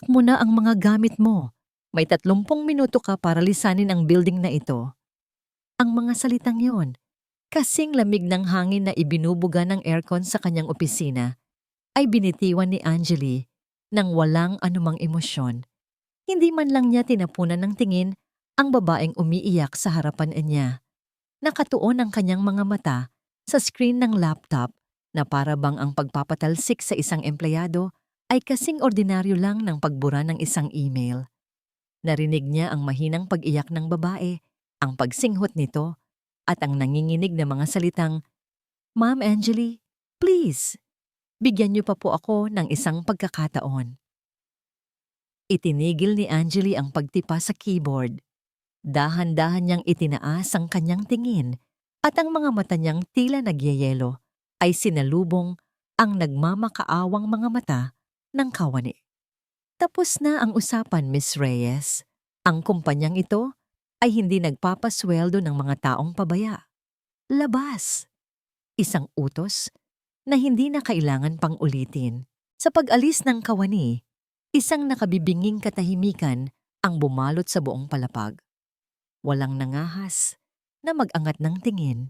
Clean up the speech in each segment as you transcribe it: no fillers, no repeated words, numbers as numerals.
Ipack mo na ang mga gamit mo. May 30 minuto ka para lisanin ang building na ito. Ang mga salitang yon, kasing lamig ng hangin na ibinubuga ng aircon sa kanyang opisina, ay binitiwan ni Angeli nang walang anumang emosyon. Hindi man lang niya tinapunan ng tingin ang babaeng umiiyak sa harapan niya. Nakatuon ang kanyang mga mata sa screen ng laptop na para bang ang pagpapatalsik sa isang empleyado ay kasing ordinaryo lang ng pagbura ng isang email. Narinig niya ang mahinang pag-iyak ng babae, ang pagsinghot nito, at ang nanginginig na mga salitang, "Ma'am Angeli, please, bigyan niyo pa po ako ng isang pagkakataon." Itinigil ni Angeli ang pagtipa sa keyboard. Dahan-dahan niyang itinaas ang kanyang tingin at ang mga mata niyang tila nagyayelo ay sinalubong ang nagmamakaawang mga mata ng kawani. Tapos na ang usapan, Miss Reyes. Ang kumpanyang ito ay hindi nagpapasweldo ng mga taong pabaya. Labas! Isang utos na hindi na kailangan pang ulitin. Sa pag-alis ng kawani, isang nakabibinging katahimikan ang bumalot sa buong palapag. Walang nangahas na mag-angat ng tingin.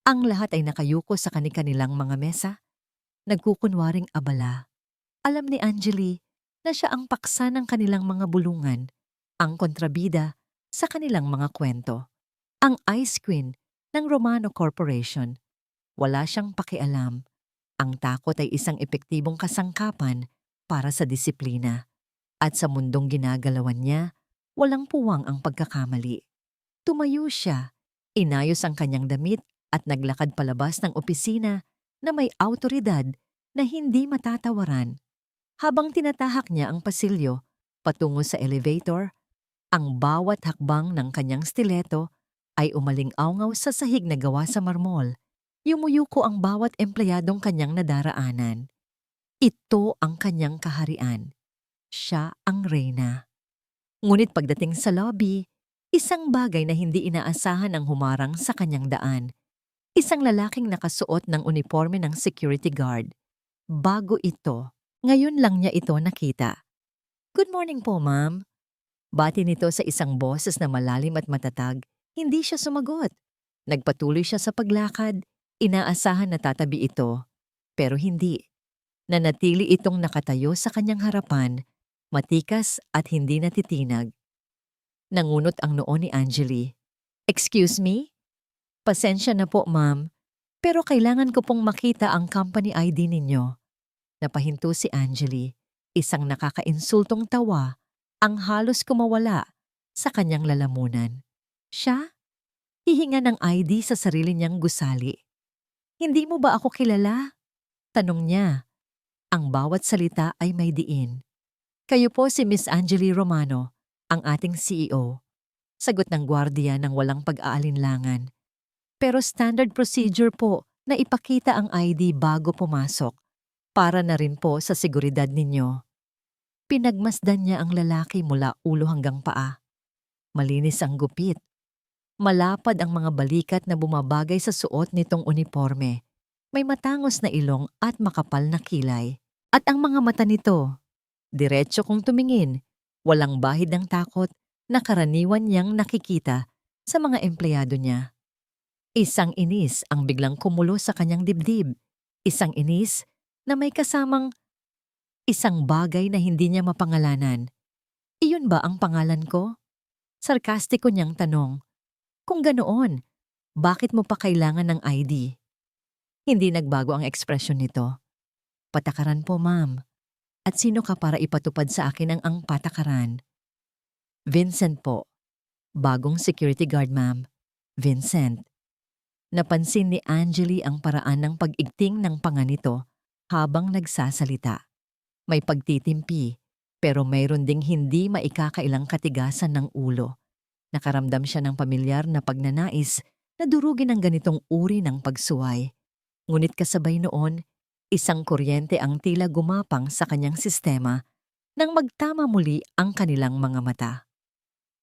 Ang lahat ay nakayuko sa kani-kanilang mga mesa, nagkukunwaring abala. Alam ni Angeli na siya ang paksa ng kanilang mga bulungan, ang kontrabida sa kanilang mga kwento. Ang ice queen ng Romano Corporation. Wala siyang pakialam. Ang takot ay isang epektibong kasangkapan para sa disiplina. At sa mundong ginagalawan niya, walang puwang ang pagkakamali. Tumayo siya, inayos ang kanyang damit at naglakad palabas ng opisina na may awtoridad na hindi matatawaran. Habang tinatahak niya ang pasilyo patungo sa elevator, ang bawat hakbang ng kanyang stiletto ay umaling-awngaw sa sahig na gawa sa marmol. Yumuyuko ang bawat empleyadong kanyang nadaraanan. Ito ang kanyang kaharian. Siya ang reyna. Ngunit pagdating sa lobby, isang bagay na hindi inaasahan ang humarang sa kanyang daan. Isang lalaking nakasuot ng uniforme ng security guard. Bago ito, ngayon lang niya ito nakita. "Good morning po, ma'am." Bati nito sa isang boses na malalim at matatag. Hindi siya sumagot. Nagpatuloy siya sa paglakad. Inaasahan na tatabi ito. Pero hindi. Nanatili itong nakatayo sa kanyang harapan, matikas at hindi natitinag. Nangunot ang noo ni Angeli. "Excuse me? Pasensya na po, ma'am. Pero kailangan ko pong makita ang company ID ninyo." Napahinto si Angeli. Isang nakakainsultong tawa ang halos kumawala sa kanyang lalamunan. Siya? Hihinga ng ID sa sarili niyang gusali. "Hindi mo ba ako kilala?" Tanong niya. Ang bawat salita ay may diin. "Kayo po si Miss Angeli Romano, ang ating CEO." Sagot ng gwardiya ng walang pag-aalinlangan. "Pero standard procedure po na ipakita ang ID bago pumasok. Para na rin po sa seguridad ninyo." Pinagmasdan niya ang lalaki mula ulo hanggang paa. Malinis ang gupit. Malapad ang mga balikat na bumabagay sa suot nitong uniforme. May matangos na ilong at makapal na kilay. At ang mga mata nito, diretso kung tumingin, walang bahid ng takot na karaniwan niyang nakikita sa mga empleyado niya. Isang inis ang biglang kumulo sa kanyang dibdib. Isang inis na may kasamang isang bagay na hindi niya mapangalanan. "Iyon ba ang pangalan ko?" Sarkastiko niyang tanong. "Kung ganoon, bakit mo pa kailangan ng ID?" Hindi nagbago ang ekspresyon nito. "Patakaran po, ma'am. At sino ka para ipatupad sa akin ang patakaran?" "Vincent po. Bagong security guard, ma'am. Vincent." Napansin ni Angeli ang paraan ng pag-igting ng panga nito habang nagsasalita. May pagtitimpi, pero mayroon ding hindi maikakailang katigasan ng ulo. Nakaramdam siya ng pamilyar na pagnanais na durugin ang ganitong uri ng pagsuway. Ngunit kasabay noon, isang kuryente ang tila gumapang sa kanyang sistema nang magtama muli ang kanilang mga mata.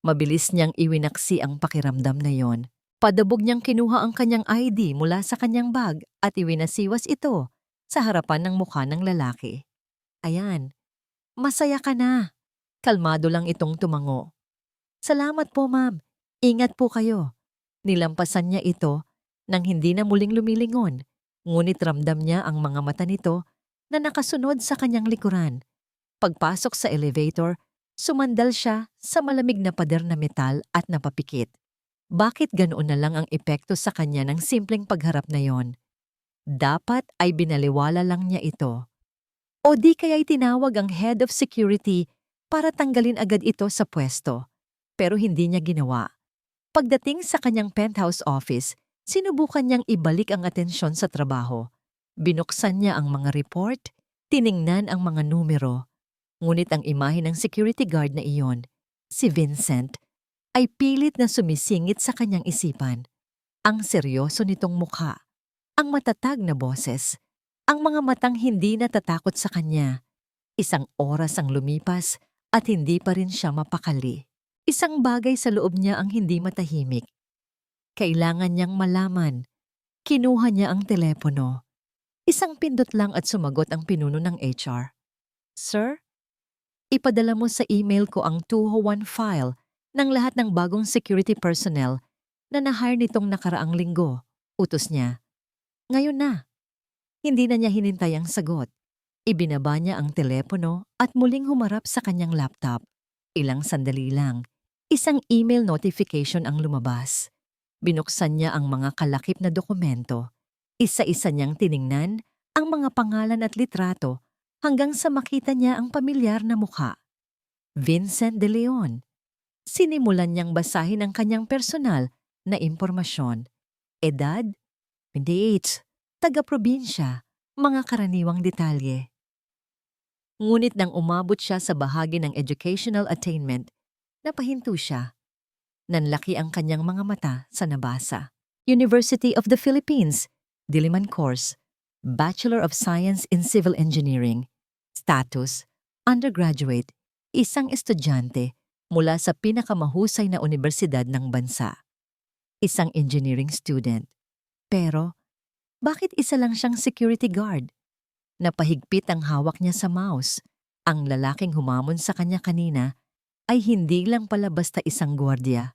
Mabilis niyang iwinaksi ang pakiramdam na yon. Padabog niyang kinuha ang kanyang ID mula sa kanyang bag at iwinasiwas ito sa harapan ng mukha ng lalaki. "Ayan, masaya ka na." Kalmado lang itong tumango. Salamat po, ma'am. Ingat po kayo. Nilampasan niya ito nang hindi na muling lumilingon, ngunit ramdam niya ang mga mata nito na nakasunod sa kanyang likuran. Pagpasok sa elevator, sumandal siya sa malamig na pader na metal at napapikit. Bakit ganoon na lang ang epekto sa kanya ng simpleng pagharap na yon? Dapat ay binaliwala lang niya ito. O di kaya'y tinawag ang head of security para tanggalin agad ito sa pwesto. Pero hindi niya ginawa. Pagdating sa kanyang penthouse office, sinubukan niyang ibalik ang atensyon sa trabaho. Binuksan niya ang mga report, tiningnan ang mga numero. Ngunit ang imahe ng security guard na iyon, si Vincent, ay pilit na sumisingit sa kanyang isipan. Ang seryoso nitong mukha, ang matatag na boses, ang mga matang hindi natatakot sa kanya. Isang oras ang lumipas at hindi pa rin siya mapakali. Isang bagay sa loob niya ang hindi matahimik. Kailangan niyang malaman. Kinuha niya ang telepono. Isang pindot lang at sumagot ang pinuno ng HR. Sir, ipadala mo sa email ko ang 201 file ng lahat ng bagong security personnel na na-hire nitong nakaraang linggo. Utos niya. Ngayon na. Hindi na niya hinintay ang sagot. Ibinaba niya ang telepono at muling humarap sa kanyang laptop. Ilang sandali lang. Isang email notification ang lumabas. Binuksan niya ang mga kalakip na dokumento. Isa-isa niyang tiningnan ang mga pangalan at litrato hanggang sa makita niya ang pamilyar na mukha. Vincent De Leon. Sinimulan niyang basahin ang kanyang personal na impormasyon. Edad, dates, taga-probinsya, mga karaniwang detalye. Ngunit nang umabot siya sa bahagi ng educational attainment, napahinto siya. Nanlaki ang kanyang mga mata sa nabasa. University of the Philippines, Diliman Course, Bachelor of Science in Civil Engineering. Status, undergraduate, isang estudyante mula sa pinakamahusay na universidad ng bansa. Isang engineering student. Pero, bakit isa lang siyang security guard? Napahigpit ang hawak niya sa mouse. Ang lalaking humamon sa kanya kanina ay hindi lang pala basta isang gwardiya.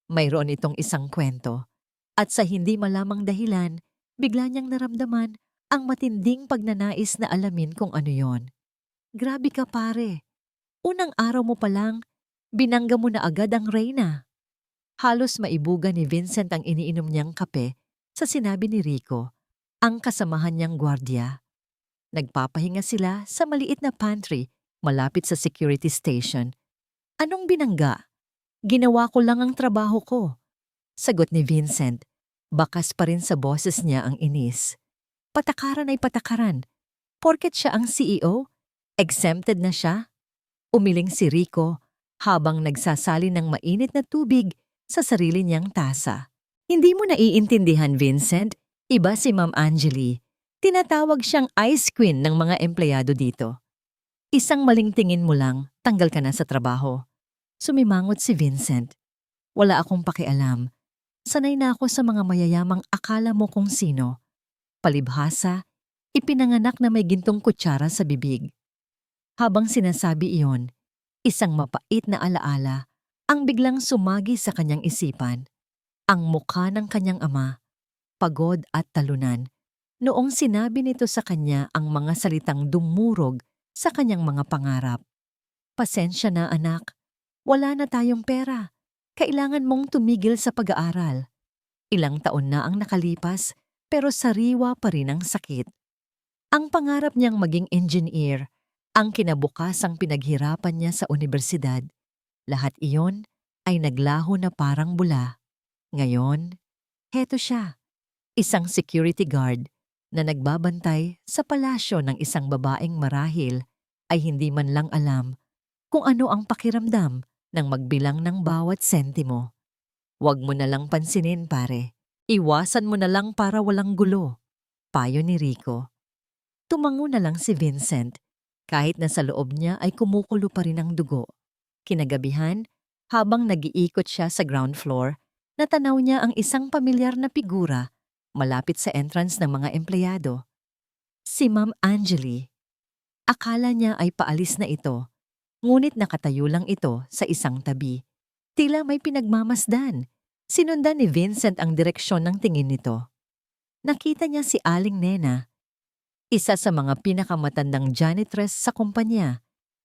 Mayroon itong isang kwento. At sa hindi malamang dahilan, bigla niyang naramdaman ang matinding pagnanais na alamin kung ano yon. Grabe ka pare. Unang araw mo pa lang, binangga mo na agad ang Reyna. Halos maibuga ni Vincent ang iniinom niyang kape sa sinabi ni Rico, ang kasamahan niyang gwardiya. Nagpapahinga sila sa maliit na pantry malapit sa security station. Anong binangga? Ginawa ko lang ang trabaho ko. Sagot ni Vincent. Bakas pa rin sa boses niya ang inis. Patakaran ay patakaran. Porket siya ang CEO, exempted na siya. Umiling si Rico habang nagsasali ng mainit na tubig sa sarili niyang tasa. Hindi mo naiintindihan, Vincent. Iba si Ma'am Angeli. Tinatawag siyang ice queen ng mga empleyado dito. Isang maling tingin mo lang, tanggal ka na sa trabaho. Sumimangot si Vincent. Wala akong pakialam. Sanay na ako sa mga mayayamang akala mo kung sino. Palibhasa, ipinanganak na may gintong kutsara sa bibig. Habang sinasabi iyon, isang mapait na alaala ang biglang sumagi sa kanyang isipan. Ang mukha ng kanyang ama, pagod at talunan, noong sinabi nito sa kanya ang mga salitang dumurog sa kanyang mga pangarap. Pasensya na anak, wala na tayong pera. Kailangan mong tumigil sa pag-aaral. Ilang taon na ang nakalipas, pero sariwa pa rin ang sakit. Ang pangarap niyang maging engineer, ang kinabukasang pinaghirapan niya sa universidad, lahat iyon ay naglaho na parang bula. Ngayon, heto siya, isang security guard na nagbabantay sa palasyo ng isang babaeng marahil ay hindi man lang alam kung ano ang pakiramdam ng magbilang ng bawat sentimo. Huwag mo na lang pansinin, pare. Iwasan mo na lang para walang gulo. Payo ni Rico. Tumango na lang si Vincent, kahit na sa loob niya ay kumukulo pa rin ang dugo. Kinagabihan, habang nag-iikot siya sa ground floor, natanaw niya ang isang pamilyar na figura malapit sa entrance ng mga empleyado. Si Ma'am Angeli. Akala niya ay paalis na ito, Ngunit nakatayo lang ito sa isang tabi. Tila may pinagmamasdan. Sinundan ni Vincent ang direksyon ng tingin nito. Nakita niya si Aling Nena, isa sa mga pinakamatandang janitress sa kumpanya,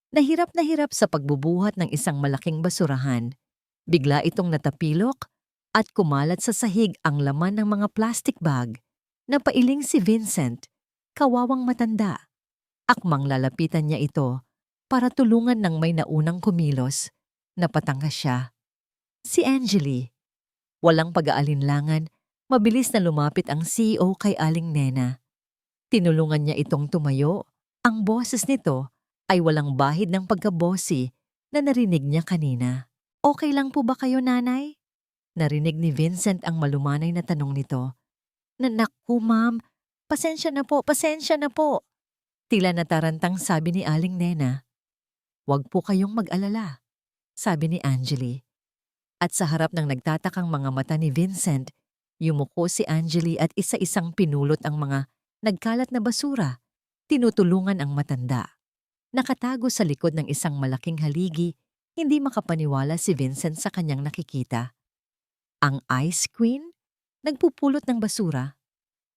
na hirap sa pagbubuhat ng isang malaking basurahan. Bigla itong natapilok at kumalat sa sahig ang laman ng mga plastic bag. Napailing si Vincent, kawawang matanda. Akmang lalapitan niya ito para tulungan ng may naunang kumilos. Napatangka siya. Si Angeli. Walang pag-aalinlangan, mabilis na lumapit ang CEO kay Aling Nena. Tinulungan niya itong tumayo. Ang boses nito ay walang bahid ng pagkabosi na narinig niya kanina. Okay lang po ba kayo, nanay? Narinig ni Vincent ang malumanay na tanong nito. Naku, ma'am. Pasensya na po, pasensya na po. Tila natarantang sabi ni Aling Nena. Huwag po kayong mag-alala, sabi ni Angeli. At sa harap ng nagtatakang mga mata ni Vincent, yumuko si Angeli at isa-isang pinulot ang mga nagkalat na basura. Tinutulungan ang matanda. Nakatago sa likod ng isang malaking haligi, hindi makapaniwala si Vincent sa kanyang nakikita. Ang Ice Queen, nagpupulot ng basura.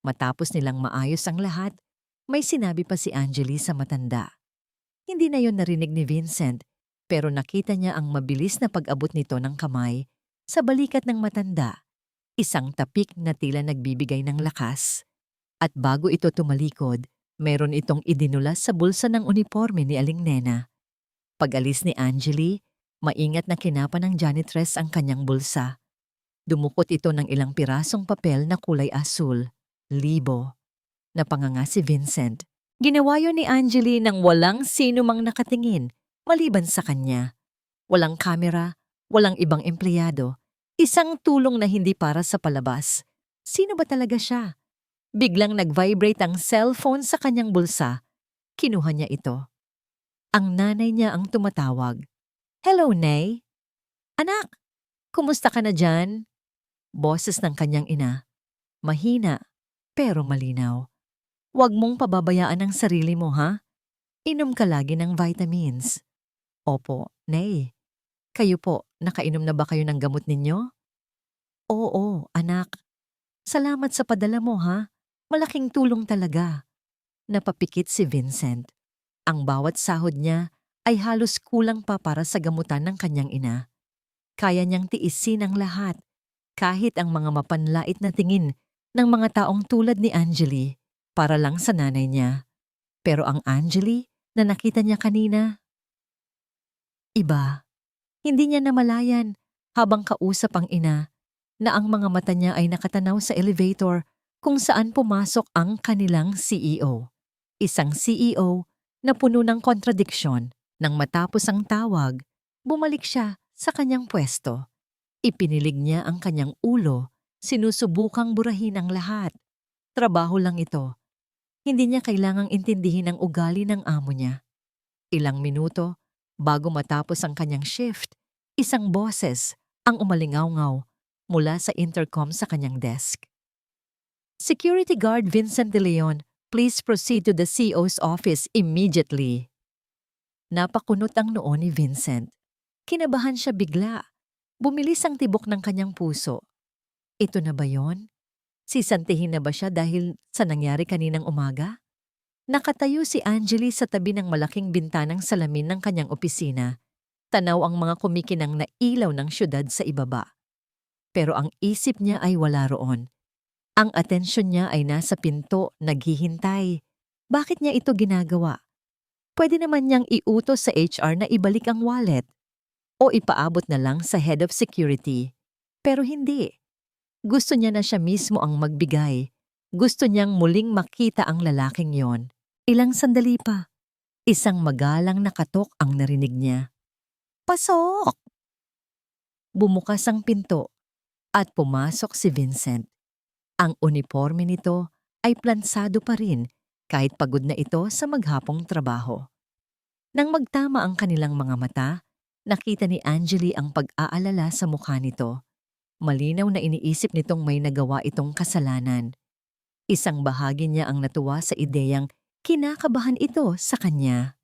Matapos nilang maayos ang lahat, may sinabi pa si Angeli sa matanda. Hindi na yon narinig ni Vincent, pero nakita niya ang mabilis na pag-abot nito ng kamay sa balikat ng matanda, isang tapik na tila nagbibigay ng lakas. At bago ito tumalikod, meron itong idinulas sa bulsa ng uniforme ni Aling Nena. Pag-alis ni Angeli, maingat na kinapa ng janitress ang kanyang bulsa. Dumukot ito ng ilang pirasong papel na kulay asul, libo. Napanganga si Vincent. Ginawa yun ni Angeli nang walang sino mang nakatingin, maliban sa kanya. Walang kamera, walang ibang empleyado. Isang tulong na hindi para sa palabas. Sino ba talaga siya? Biglang nag-vibrate ang cellphone sa kanyang bulsa. Kinuha niya ito. Ang nanay niya ang tumatawag. Hello, Nay. Anak, kumusta ka na dyan? Boses ng kanyang ina. Mahina, pero malinaw. Huwag mong pababayaan ang sarili mo, ha? Inom ka lagi ng vitamins. Opo, Nay. Kayo po, nakainom na ba kayo ng gamot ninyo? Oo, anak. Salamat sa padala mo, ha? Malaking tulong talaga. Napapikit si Vincent. Ang bawat sahod niya ay halos kulang pa para sa gamutan ng kanyang ina. Kaya niyang tiisin ang lahat, kahit ang mga mapanlait na tingin ng mga taong tulad ni Angeli, para lang sa nanay niya. Pero ang Angeli na nakita niya kanina, iba. Hindi niya namalayan habang kausap ang ina na ang mga mata niya ay nakatanaw sa elevator kung saan pumasok ang kanilang CEO. Isang CEO na puno ng kontradiksyon. Nang matapos ang tawag, bumalik siya sa kanyang pwesto. Ipinilig niya ang kanyang ulo, sinusubukang burahin ang lahat. Trabaho lang ito. Hindi niya kailangang intindihin ang ugali ng amo niya. Ilang minuto, bago matapos ang kanyang shift, isang boses ang umalingaw-ngaw mula sa intercom sa kanyang desk. Security Guard Vincent De Leon, please proceed to the CO's office immediately. Napakunot ang noo ni Vincent. Kinabahan siya bigla. Bumilis ang tibok ng kanyang puso. Ito na ba yon? Sisantihin na ba siya dahil sa nangyari kaninang umaga? Nakatayo si Angeli sa tabi ng malaking bintanang salamin ng kanyang opisina. Tanaw ang mga kumikinang na ilaw ng syudad sa ibaba. Pero ang isip niya ay wala roon. Ang atensyon niya ay nasa pinto, naghihintay. Bakit niya ito ginagawa? Pwede naman niyang iutos sa HR na ibalik ang wallet o ipaabot na lang sa head of security. Pero hindi. Gusto niya na siya mismo ang magbigay. Gusto niyang muling makita ang lalaking yon. Ilang sandali pa. Isang magalang na katok ang narinig niya. Pasok! Bumukas ang pinto at pumasok si Vincent. Ang uniforme nito ay plansado pa rin kahit pagod na ito sa maghapong trabaho. Nang magtama ang kanilang mga mata, nakita ni Angeli ang pag-aalala sa mukha nito. Malinaw na iniisip nitong may nagawa itong kasalanan. Isang bahagi niya ang natuwa sa ideyang kinakabahan ito sa kanya.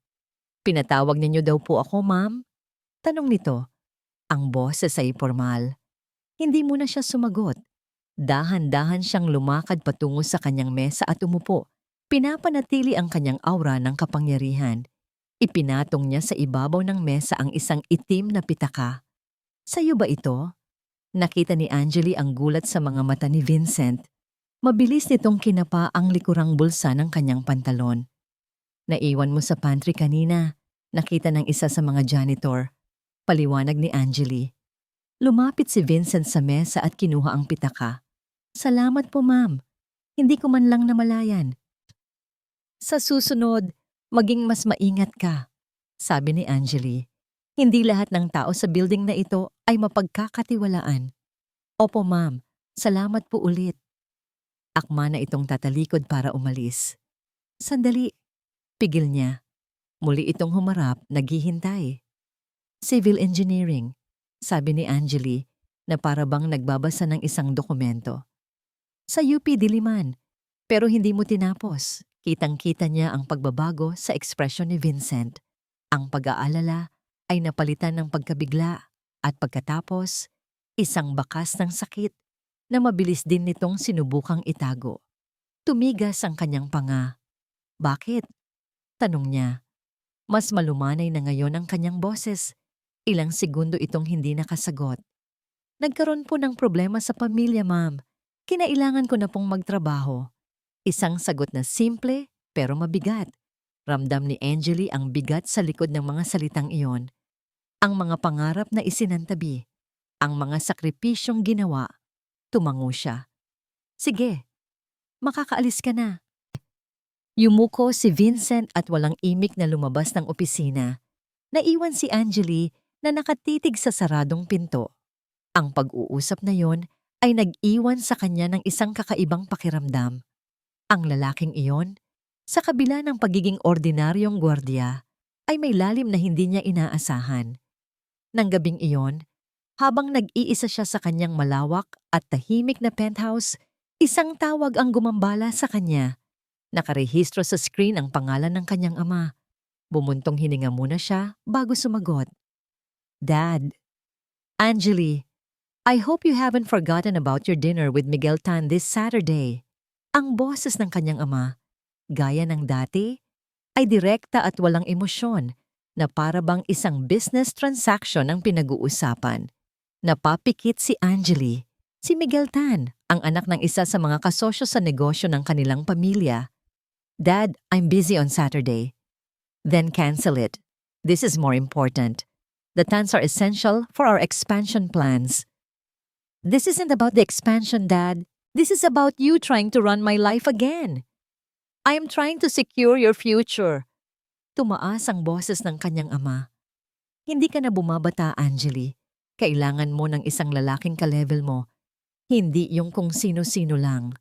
Pinatawag ninyo daw po ako, ma'am? Tanong nito. Ang boses ay formal. Hindi muna siya sumagot. Dahan-dahan siyang lumakad patungo sa kanyang mesa at umupo. Pinapanatili ang kanyang aura ng kapangyarihan. Ipinatong niya sa ibabaw ng mesa ang isang itim na pitaka. Sa'yo ba ito? Nakita ni Angeli ang gulat sa mga mata ni Vincent. Mabilis nitong kinapa ang likurang bulsa ng kanyang pantalon. Naiwan mo sa pantry kanina. Nakita ng isa sa mga janitor. Paliwanag ni Angeli. Lumapit si Vincent sa mesa at kinuha ang pitaka. Salamat po, ma'am. Hindi ko man lang namalayan. Sa susunod, maging mas maingat ka, sabi ni Angeli. Hindi lahat ng tao sa building na ito ay mapagkakatiwalaan. Opo, ma'am. Salamat po ulit. Akma na itong tatalikod para umalis. Sandali. Pigil niya. Muli itong humarap, naghihintay. Civil engineering, sabi ni Angeli na para bang nagbabasa ng isang dokumento. Sa UP Diliman, pero hindi mo tinapos. Kitang-kita niya ang pagbabago sa ekspresyon ni Vincent. Ang pag-aalala ay napalitan ng pagkabigla at pagkatapos, isang bakas ng sakit na mabilis din nitong sinubukang itago. Tumigas ang kanyang panga. Bakit? Tanong niya. Mas malumanay na ngayon ang kanyang boses. Ilang segundo itong hindi nakasagot. Nagkaroon po ng problema sa pamilya, ma'am. Kinailangan ko na pong magtrabaho. Isang sagot na simple pero mabigat. Ramdam ni Angeli ang bigat sa likod ng mga salitang iyon. Ang mga pangarap na isinantabi. Ang mga sakripisyong ginawa. Tumango siya. Sige, makakaalis ka na. Yumuko si Vincent at walang imik na lumabas ng opisina. Naiwan si Angeli na nakatitig sa saradong pinto. Ang pag-uusap na yon ay nag-iwan sa kanya ng isang kakaibang pakiramdam. Ang lalaking iyon, sa kabila ng pagiging ordinaryong gwardiya, ay may lalim na hindi niya inaasahan. Nang gabing iyon, habang nag-iisa siya sa kanyang malawak at tahimik na penthouse, isang tawag ang gumambala sa kanya. Nakarehistro sa screen ang pangalan ng kanyang ama. Bumuntong hininga muna siya bago sumagot. Dad. Angeli, I hope you haven't forgotten about your dinner with Miguel Tan this Saturday. Ang boses ng kanyang ama, gaya ng dati, ay direkta at walang emosyon na para bang isang business transaction ang pinag-uusapan. Napapikit si Angeli, si Miguel Tan, ang anak ng isa sa mga kasosyo sa negosyo ng kanilang pamilya. Dad, I'm busy on Saturday. Then cancel it. This is more important. The Tans are essential for our expansion plans. This isn't about the expansion, Dad. This is about you trying to run my life again. I am trying to secure your future. Tumaas ang boses ng kanyang ama. Hindi ka na bumabata, Angeli. Kailangan mo ng isang lalaking ka-level mo. Hindi yung kung sino-sino lang.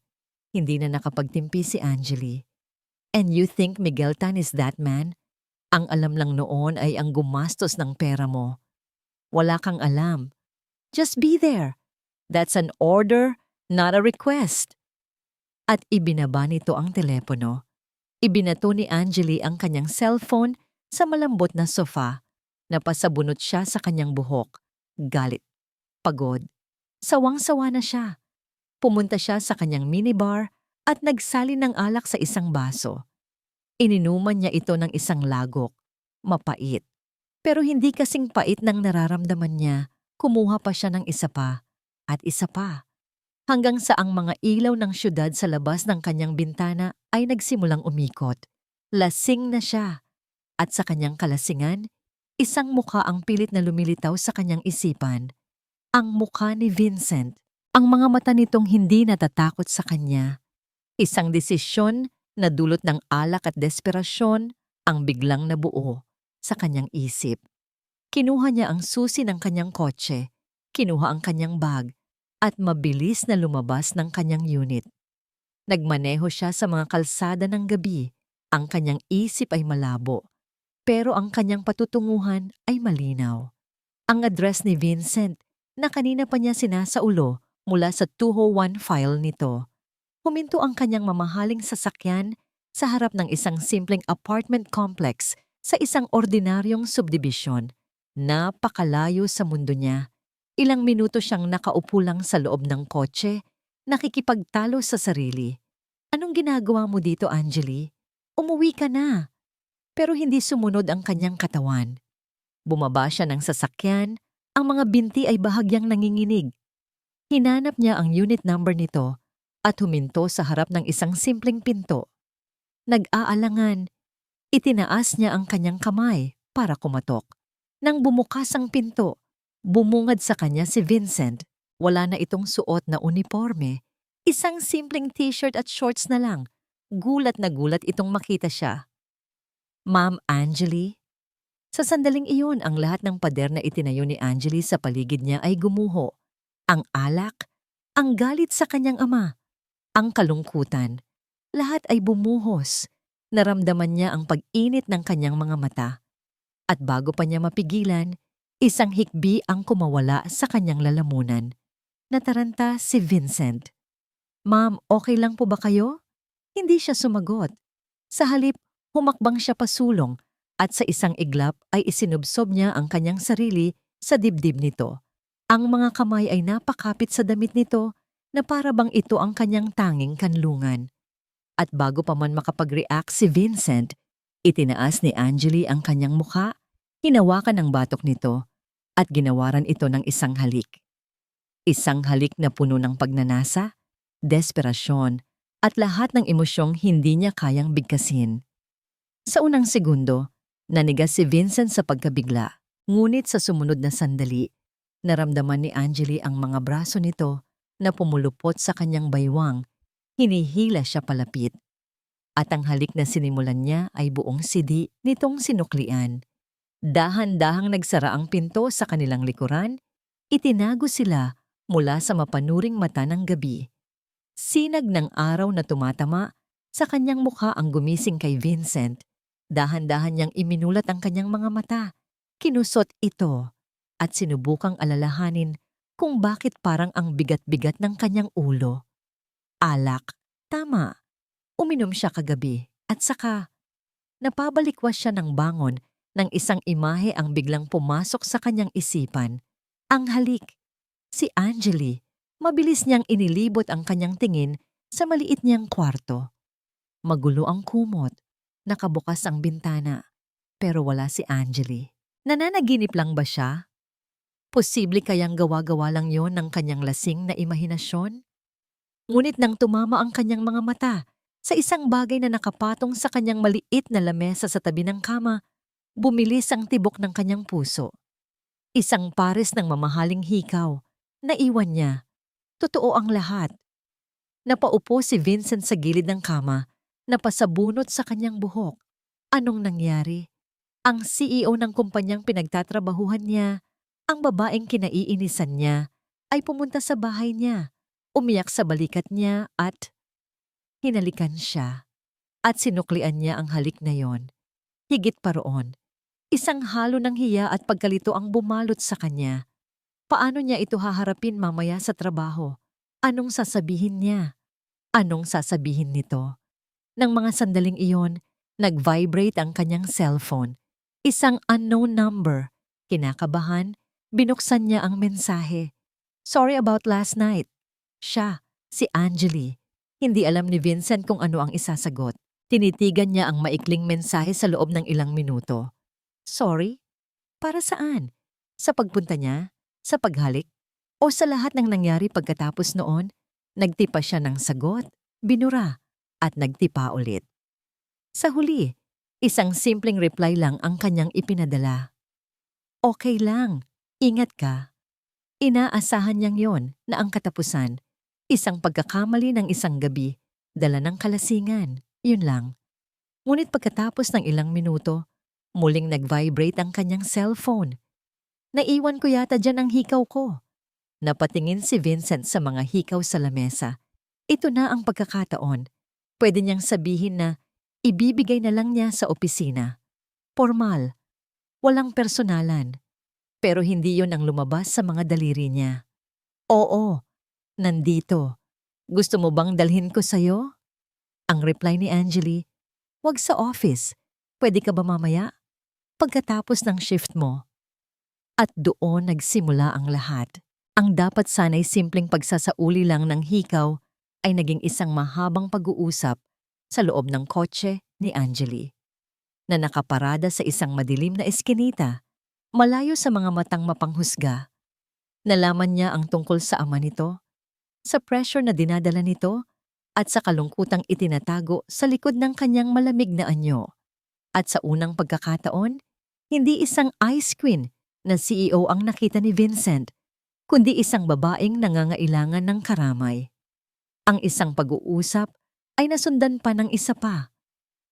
Hindi na nakapagtimpi si Angeli. And you think Miguel Tan is that man? Ang alam lang noon ay ang gumastos ng pera mo. Wala kang alam. Just be there. That's an order, not a request. At ibinaba nito ang telepono. Ibinato ni Angeli ang kanyang cellphone sa malambot na sofa. Napasabunot siya sa kanyang buhok. Galit. Pagod. Sawang-sawa na siya. Pumunta siya sa kanyang minibar at nagsali ng alak sa isang baso. Ininuman niya ito ng isang lagok. Mapait. Pero hindi kasing pait ng nararamdaman niya. Kumuha pa siya ng isa pa. At isa pa. Hanggang sa ang mga ilaw ng syudad sa labas ng kanyang bintana ay nagsimulang umikot. Lasing na siya. At sa kanyang kalasingan, isang mukha ang pilit na lumilitaw sa kanyang isipan. Ang mukha ni Vincent. Ang mga mata nitong hindi natatakot sa kanya. Isang desisyon na dulot ng alak at desperasyon ang biglang nabuo sa kanyang isip. Kinuha niya ang susi ng kanyang kotse, kinuha ang kanyang bag, at mabilis na lumabas ng kanyang unit. Nagmaneho siya sa mga kalsada ng gabi. Ang kanyang isip ay malabo, pero ang kanyang patutunguhan ay malinaw. Ang address ni Vincent na kanina pa niya sinasaulo mula sa 201 file nito. Huminto ang kanyang mamahaling sasakyan sa harap ng isang simpleng apartment complex sa isang ordinaryong subdivision. Napakalayo sa mundo niya. Ilang minuto siyang nakaupo lang sa loob ng kotse, nakikipagtalo sa sarili. Anong ginagawa mo dito, Angeli? Umuwi ka na. Pero hindi sumunod ang kanyang katawan. Bumaba siya ng sasakyan, ang mga binti ay bahagyang nanginginig. Hinanap niya ang unit number nito at huminto sa harap ng isang simpleng pinto. Nag-aalangan, itinaas niya ang kanyang kamay para kumatok. Nang bumukas ang pinto, bumungad sa kanya si Vincent. Wala na itong suot na uniforme. Isang simpleng t-shirt at shorts na lang. Gulat na gulat itong makita siya. Ma'am Angeli? Sa sandaling iyon, ang lahat ng pader na itinayo ni Angeli sa paligid niya ay gumuho. Ang alak, ang galit sa kanyang ama, ang kalungkutan. Lahat ay bumuhos. Naramdaman niya ang pag-init ng kanyang mga mata. At bago pa niya mapigilan, isang hikbi ang kumawala sa kanyang lalamunan. Nataranta si Vincent. Ma'am, okay lang po ba kayo? Hindi siya sumagot. Sa halip, humakbang siya pasulong at sa isang iglap ay isinubsob niya ang kanyang sarili sa dibdib nito. Ang mga kamay ay napakapit sa damit nito na para bang ito ang kanyang tanging kanlungan. At bago pa man makapag-react si Vincent, itinaas ni Angeli ang kanyang mukha, hinawakan ang batok nito at ginawaran ito ng isang halik. Isang halik na puno ng pagnanasa, desperasyon, at lahat ng emosyong hindi niya kayang bigkasin. Sa unang segundo, nanigas si Vincent sa pagkabigla, ngunit sa sumunod na sandali, naramdaman ni Angeli ang mga braso nito na pumulupot sa kanyang baywang, hinihila siya palapit. At ang halik na sinimulan niya ay buong sidi nitong sinuklian. Dahan-dahang nagsara ang pinto sa kanilang likuran, itinago sila mula sa mapanuring mata ng gabi. Sinag ng araw na tumatama sa kanyang mukha ang gumising kay Vincent. Dahan-dahan niyang iminulat ang kanyang mga mata. Kinusot ito at sinubukang alalahanin kung bakit parang ang bigat-bigat ng kanyang ulo. Alak, tama. Uminom siya kagabi at saka napabalikwas siya ng bangon ng isang imahe ang biglang pumasok sa kanyang isipan. Ang halik. Si Angeli. Mabilis niyang inilibot ang kanyang tingin sa maliit niyang kwarto. Magulo ang kumot. Nakabukas ang bintana. Pero wala si Angeli. Nananaginip lang ba siya? Posible kayang gawa-gawa lang yon ng kanyang lasing na imahinasyon? Ngunit nang tumama ang kanyang mga mata sa isang bagay na nakapatong sa kanyang maliit na lamesa sa tabi ng kama, bumilis ang tibok ng kanyang puso. Isang pares ng mamahaling hikaw. Naiwan niya. Totoo ang lahat. Napaupo si Vincent sa gilid ng kama, napasabunot sa kanyang buhok. Anong nangyari? Ang CEO ng kumpanyang pinagtatrabahuhan niya, ang babaeng kinaiinisan niya, ay pumunta sa bahay niya. Umiyak sa balikat niya at hinalikan siya. At sinuklian niya ang halik na yon. Higit pa roon, isang halo ng hiya at pagkalito ang bumalot sa kanya. Paano niya ito haharapin mamaya sa trabaho? Anong sasabihin niya? Anong sasabihin nito? Nang mga sandaling iyon, nag-vibrate ang kanyang cellphone. Isang unknown number. Kinakabahan, binuksan niya ang mensahe. Sorry about last night. Siya, si Angeli. Hindi alam ni Vincent kung ano ang isasagot. Tinitigan niya ang maikling mensahe sa loob ng ilang minuto. Sorry? Para saan? Sa pagpunta niya? Sa paghalik? O sa lahat ng nangyari pagkatapos noon? Nagtipa siya ng sagot, binura, at nagtipa ulit. Sa huli, isang simpleng reply lang ang kanyang ipinadala. Okay lang, ingat ka. Inaasahan niyang yon na ang katapusan, isang pagkakamali ng isang gabi, dala ng kalasingan, yun lang. Ngunit pagkatapos ng ilang minuto, muling nag-vibrate ang kanyang cellphone. Naiwan ko yata dyan ang hikaw ko. Napatingin si Vincent sa mga hikaw sa lamesa. Ito na ang pagkakataon. Pwede niyang sabihin na ibibigay na lang niya sa opisina. Formal. Walang personalan. Pero hindi yon ang lumabas sa mga daliri niya. Oo, nandito. Gusto mo bang dalhin ko sa'yo? Ang reply ni Angeli, wag sa office. Pwede ka ba mamaya? pagkatapos ng shift mo. At doon nagsimula ang lahat. Ang dapat sana'y simpleng pagsasauli lang ng hikaw ay naging isang mahabang pag-uusap sa loob ng kotse ni Angeli, na nakaparada sa isang madilim na eskinita, malayo sa mga matang mapanghusga. Nalaman niya ang tungkol sa ama nito, sa pressure na dinadala nito, at sa kalungkutang itinatago sa likod ng kanyang malamig na anyo. At sa unang pagkakataon, hindi isang ice queen na CEO ang nakita ni Vincent, kundi isang babaeng nangangailangan ng karamay. Ang isang pag-uusap ay nasundan pa ng isa pa.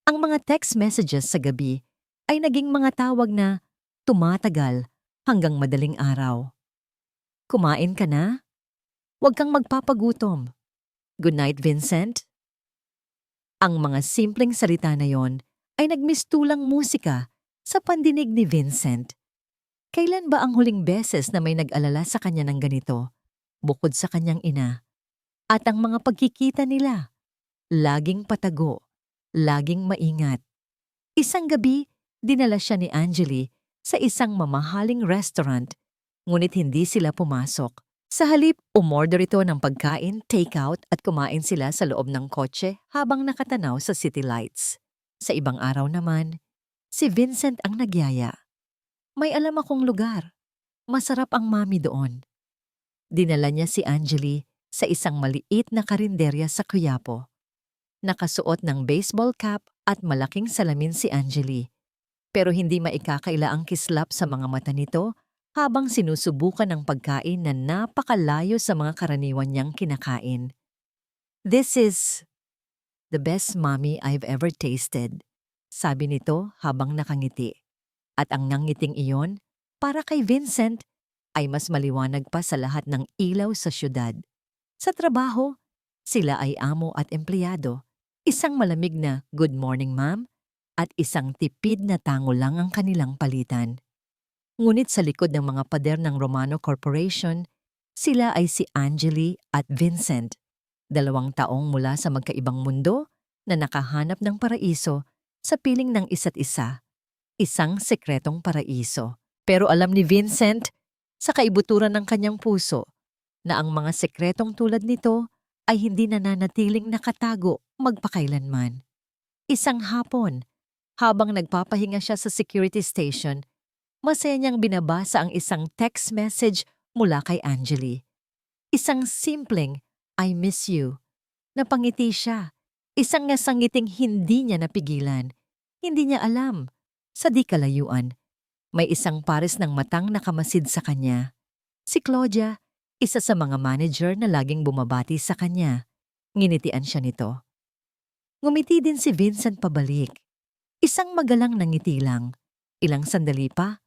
Ang mga text messages sa gabi ay naging mga tawag na tumatagal hanggang madaling araw. Kumain ka na? Huwag kang magpapagutom. Good night, Vincent. Ang mga simpleng salita na yon ay nagmistulang musika sa pandinig ni Vincent. Kailan ba ang huling beses na may nag-alala sa kanya ng ganito, bukod sa kanyang ina? At ang mga pagkikita nila, laging patago, laging maingat. Isang gabi, dinala siya ni Angeli sa isang mamahaling restaurant, ngunit hindi sila pumasok. Sa halip, umorder ito ng pagkain, take-out at kumain sila sa loob ng kotse habang nakatanaw sa city lights. Sa ibang araw naman, si Vincent ang nagyaya. May alam akong lugar. Masarap ang mami doon. Dinala niya si Angeli sa isang maliit na karinderya sa Quiapo. Nakasuot ng baseball cap at malaking salamin si Angeli, pero hindi maikakaila ang kislap sa mga mata nito habang sinusubukan ng pagkain na napakalayo sa mga karaniwan niyang kinakain. "This is the best mommy I've ever tasted," sabi nito habang nakangiti. At ang nangiting iyon, para kay Vincent, ay mas maliwanag pa sa lahat ng ilaw sa syudad. Sa trabaho, sila ay amo at empleyado. Isang malamig na "Good morning, ma'am" at isang tipid na tango lang ang kanilang palitan. Ngunit sa likod ng mga pader ng Romano Corporation, sila ay si Angeli at Vincent, 2 taong mula sa magkaibang mundo na nakahanap ng paraiso sa piling ng isa't isa. Isang sekretong paraiso. Pero alam ni Vincent, sa kaibuturan ng kanyang puso, na ang mga sekretong tulad nito ay hindi nananatiling nakatago magpakailanman. Isang hapon, habang nagpapahinga siya sa security station, masaya niyang binabasa ang isang text message mula kay Angeli. Isang simpleng "I miss you." Napangiti siya. Isang nasangiting hindi niya napigilan. Hindi niya alam. Sa di kalayuan, may isang pares ng matang nakamasid sa kanya. Si Claudia, isa sa mga manager na laging bumabati sa kanya. Nginitian siya nito. Ngumiti din si Vincent pabalik. Isang magalang na ngiti lang. Ilang sandali pa,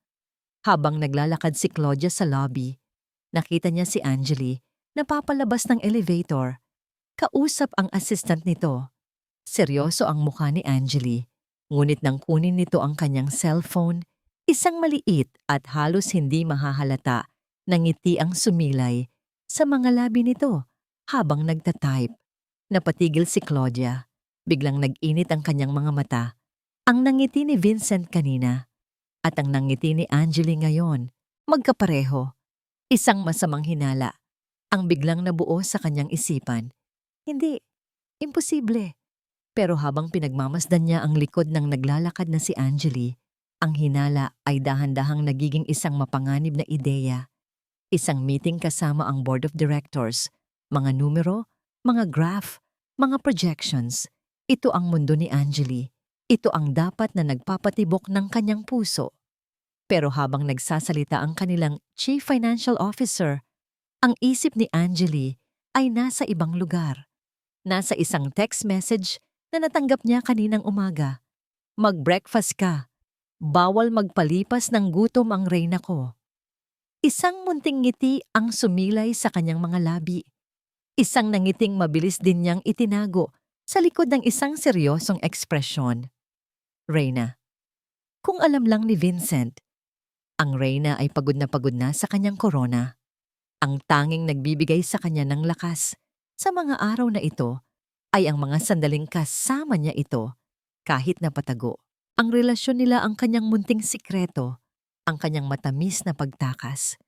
habang naglalakad si Claudia sa lobby, nakita niya si Angeli na papalabas ng elevator. Kausap ang assistant nito. Seryoso ang mukha ni Angeli, ngunit nang kunin nito ang kanyang cellphone, isang maliit at halos hindi mahahalata na ngiti ang sumilay sa mga labi nito habang nagtatype. Napatigil si Claudia. Biglang nag-init ang kanyang mga mata. Ang nangiti ni Vincent kanina at ang nangiti ni Angeli ngayon, magkapareho. Isang masamang hinala ang biglang nabuo sa kanyang isipan. Hindi, imposible. Pero habang pinagmamasdan niya ang likod ng naglalakad na si Angeli, ang hinala ay dahan-dahang nagiging isang mapanganib na ideya. Isang meeting kasama ang board of directors, mga numero, mga graph, mga projections. Ito ang mundo ni Angeli. Ito ang dapat na nagpapatibok ng kanyang puso. Pero habang nagsasalita ang kanilang Chief Financial Officer, ang isip ni Angeli ay nasa ibang lugar. Nasa isang text message na natanggap niya kaninang umaga. "Mag-breakfast ka. Bawal magpalipas ng gutom ang reyna ko." Isang munting ngiti ang sumilay sa kanyang mga labi. Isang nangiting mabilis din niyang itinago sa likod ng isang seryosong ekspresyon. Reyna. Kung alam lang ni Vincent, ang reyna ay pagod na sa kanyang korona. Ang tanging nagbibigay sa kanya ng lakas sa mga araw na ito ay ang mga sandaling kasama niya ito kahit na patago. Ang relasyon nila ang kanyang munting sikreto, ang kanyang matamis na pagtakas.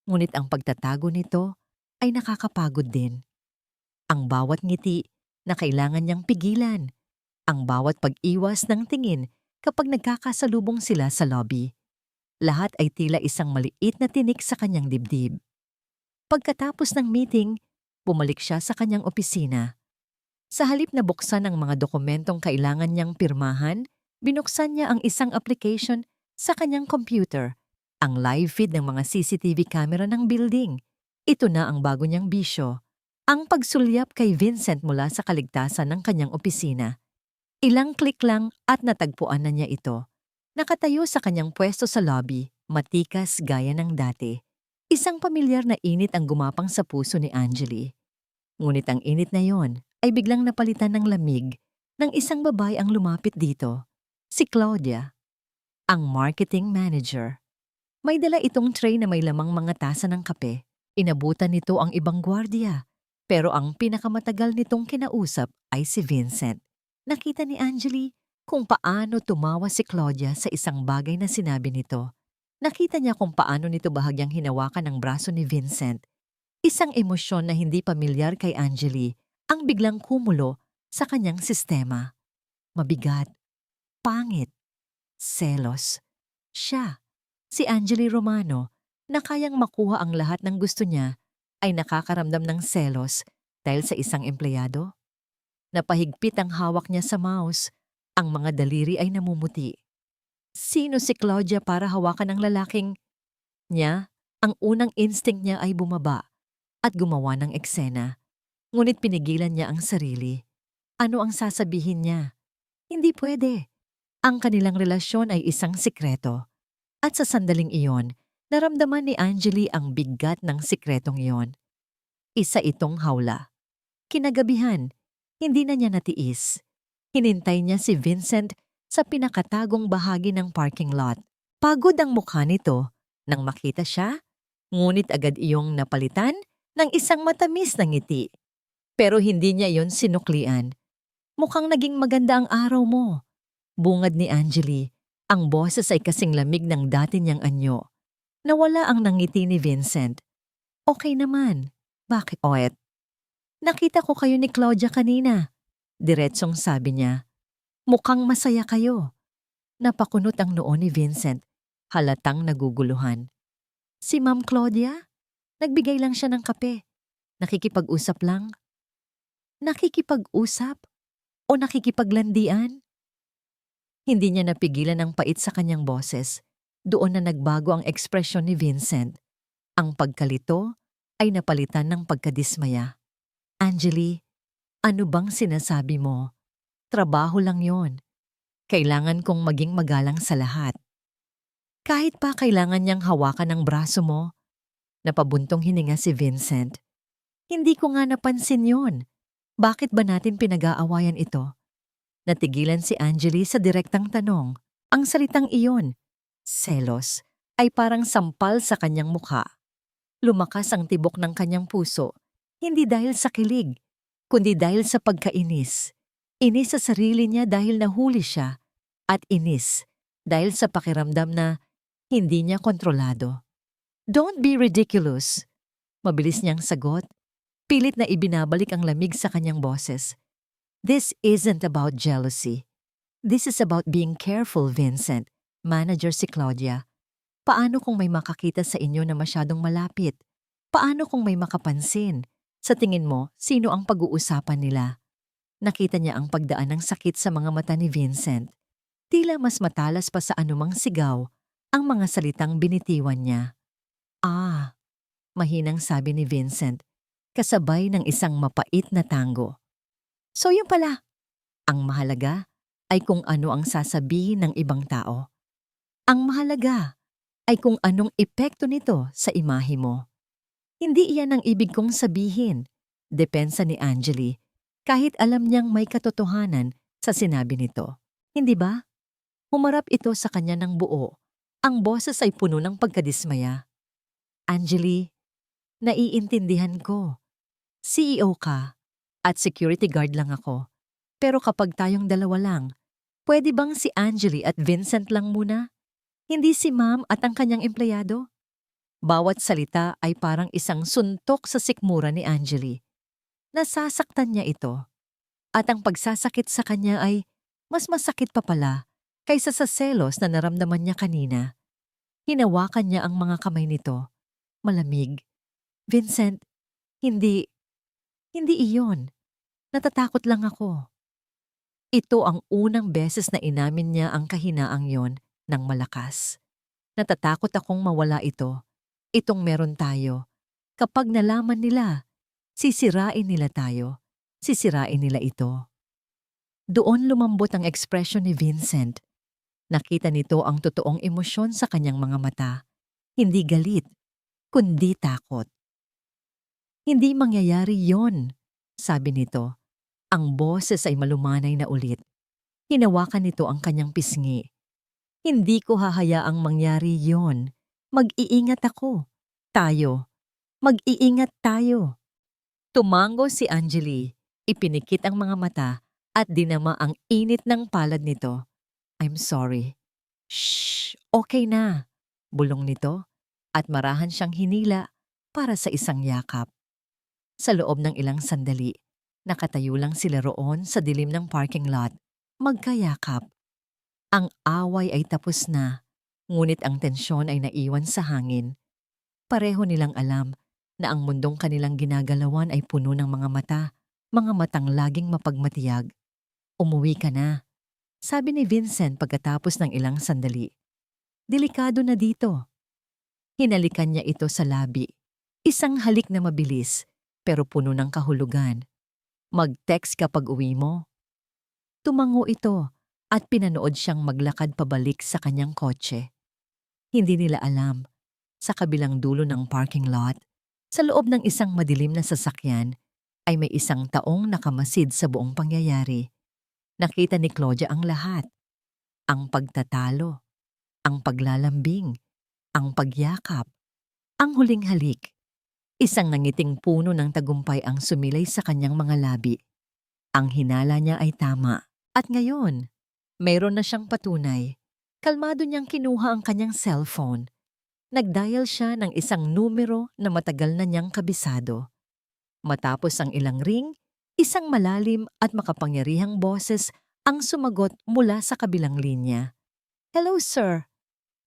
Ngunit ang pagtatago nito ay nakakapagod din. Ang bawat ngiti na kailangan niyang pigilan, ang bawat pag-iwas ng tingin kapag nagkakasalubong sila sa lobby. Lahat ay tila isang maliit na tinik sa kanyang dibdib. Pagkatapos ng meeting, bumalik siya sa kanyang opisina. Sa halip na buksan ang mga dokumentong kailangan niyang pirmahan, binuksan niya ang isang application sa kanyang computer, ang live feed ng mga CCTV camera ng building. Ito na ang bago niyang bisyo, ang pagsulyap kay Vincent mula sa kaligtasan ng kanyang opisina. Ilang klik lang at natagpuan na niya ito. Nakatayo sa kanyang pwesto sa lobby, matikas gaya ng dati. Isang pamilyar na init ang gumapang sa puso ni Angeli. Ngunit ang init na yon ay biglang napalitan ng lamig ng isang babae ang lumapit dito, si Claudia, ang marketing manager. May dala itong tray na may lamang mga tasa ng kape. Inabutan nito ang ibang gwardiya, pero ang pinakamatagal nitong kinausap ay si Vincent. Nakita ni Angeli kung paano tumawa si Claudia sa isang bagay na sinabi nito. Nakita niya kung paano nito bahagyang hinawakan ang braso ni Vincent. Isang emosyon na hindi pamilyar kay Angeli ang biglang kumulo sa kanyang sistema. Mabigat, pangit, selos. Siya, si Angeli Romano, na kayang makuha ang lahat ng gusto niya, ay nakakaramdam ng selos dahil sa isang empleyado. Napahigpit ang hawak niya sa mouse, ang mga daliri ay namumuti. Sino si Claudia para hawakan ang lalaking niya? Ang unang instinct niya ay bumaba at gumawa ng eksena. Ngunit pinigilan niya ang sarili. Ano ang sasabihin niya? Hindi pwede. Ang kanilang relasyon ay isang sikreto. At sa sandaling iyon, naramdaman ni Angeli ang bigat ng sikretong iyon. Isa itong hawla. Kinagabihan, hindi na niya natiis. Hinintay niya si Vincent sa pinakatagong bahagi ng parking lot. Pagod ang mukha nito nang makita siya, ngunit agad iyong napalitan ng isang matamis na ngiti. Pero hindi niya iyon sinuklian. Mukhang naging maganda ang araw mo. Bungad ni Angeli, ang boses ay kasing lamig ng dati niyang anyo. Nawala ang nangiti ni Vincent. Okay naman. Bakit, Oet? Nakita ko kayo ni Claudia kanina. Diretsong sabi niya. Mukhang masaya kayo. Napakunot ang noo ni Vincent, halatang naguguluhan. Si Ma'am Claudia? Nagbigay lang siya ng kape. Nakikipag-usap lang. Nakikipag-usap? O nakikipaglandian? Hindi niya napigilan ang pait sa kanyang boses. Doon na nagbago ang ekspresyon ni Vincent. Ang pagkalito ay napalitan ng pagkadismaya. Angeli, ano bang sinasabi mo? Trabaho lang yon. Kailangan kong maging magalang sa lahat. Kahit pa kailangan niyang hawakan ang braso mo, napabuntong hininga si Vincent. Hindi ko nga napansin yon. Bakit ba natin pinag-aawayan ito? Natigilan si Angeli sa direktang tanong. Ang salitang iyon, selos, ay parang sampal sa kanyang mukha. Lumakas ang tibok ng kanyang puso, hindi dahil sa kilig, kundi dahil sa pagkainis. Inis sa sarili niya dahil nahuli siya, at inis dahil sa pakiramdam na hindi niya kontrolado. Don't be ridiculous. Mabilis niyang sagot, pilit na ibinabalik ang lamig sa kanyang boses. This isn't about jealousy. This is about being careful, Vincent. Manager si Claudia. Paano kung may makakita sa inyo na masyadong malapit? Paano kung may makapansin? Sa tingin mo, sino ang pag-uusapan nila? Nakita niya ang pagdaan ng sakit sa mga mata ni Vincent. Tila mas matalas pa sa anumang sigaw ang mga salitang binitiwan niya. Ah, mahinang sabi ni Vincent, kasabay ng isang mapait na tango. So yun pala, ang mahalaga ay kung ano ang sasabihin ng ibang tao. Ang mahalaga ay kung anong epekto nito sa imahe mo. Hindi iyan ang ibig kong sabihin, depensa ni Angeli, kahit alam niyang may katotohanan sa sinabi nito. Hindi ba? Humarap ito sa kanya ng buo. Ang boses ay puno ng pagkadismaya. Angeli, naiintindihan ko. CEO ka at security guard lang ako. Pero kapag tayong dalawa lang, Pwede bang si Angeli at Vincent lang muna? Hindi si Ma'am at ang kanyang empleyado? Bawat salita ay parang isang suntok sa sikmura ni Angeli. Nasasaktan niya ito. At ang pagsasakit sa kanya ay mas masakit pa pala kaysa sa selos na naramdaman niya kanina. Hinawakan niya ang mga kamay nito. Malamig. Vincent, hindi, hindi iyon. Natatakot lang ako. Ito ang unang beses na inamin niya ang kahinaang yon ng malakas. Natatakot akong mawala ito. Itong meron tayo. Kapag nalaman nila, sisirain nila tayo. Sisirain nila ito. Doon lumambot ang ekspresyon ni Vincent. Nakita nito ang totoong emosyon sa kanyang mga mata. Hindi galit, kundi takot. Hindi mangyayari yon, sabi nito. Ang boses ay malumanay na ulit. Hinawakan nito ang kanyang pisngi. Hindi ko hahayaang mangyari yon. Mag-iingat ako. Tayo. Mag-iingat tayo. Tumango si Angeli. Ipinikit ang mga mata at dinama ang init ng palad nito. I'm sorry. Shh, okay na. Bulong nito at marahan siyang hinila para sa isang yakap. Sa loob ng ilang sandali, nakatayo lang sila roon sa dilim ng parking lot, magkayakap. Ang away ay tapos na, ngunit ang tensyon ay naiwan sa hangin. Pareho nilang alam na ang mundong kanilang ginagalawan ay puno ng mga matang laging mapagmatiyag. Umuwi ka na, sabi ni Vincent pagkatapos ng ilang sandali. Delikado na dito. Hinalikan niya ito sa labi. Isang halik na mabilis, pero puno ng kahulugan. Mag-text kapag uwi mo. Tumango ito at pinanood siyang maglakad pabalik sa kanyang kotse. Hindi nila alam, sa kabilang dulo ng parking lot, sa loob ng isang madilim na sasakyan, ay may isang taong nakamasid sa buong pangyayari. Nakita ni Claudia ang lahat. Ang pagtatalo, ang paglalambing, ang pagyakap, ang huling halik. Isang nangiting puno ng tagumpay ang sumilay sa kanyang mga labi. Ang hinala niya ay tama. At ngayon, mayroon na siyang patunay. Kalmado niyang kinuha ang kanyang cellphone. Nagdial siya ng isang numero na matagal na niyang kabisado. Matapos ang ilang ring, isang malalim at makapangyarihang boses ang sumagot mula sa kabilang linya. Hello, sir.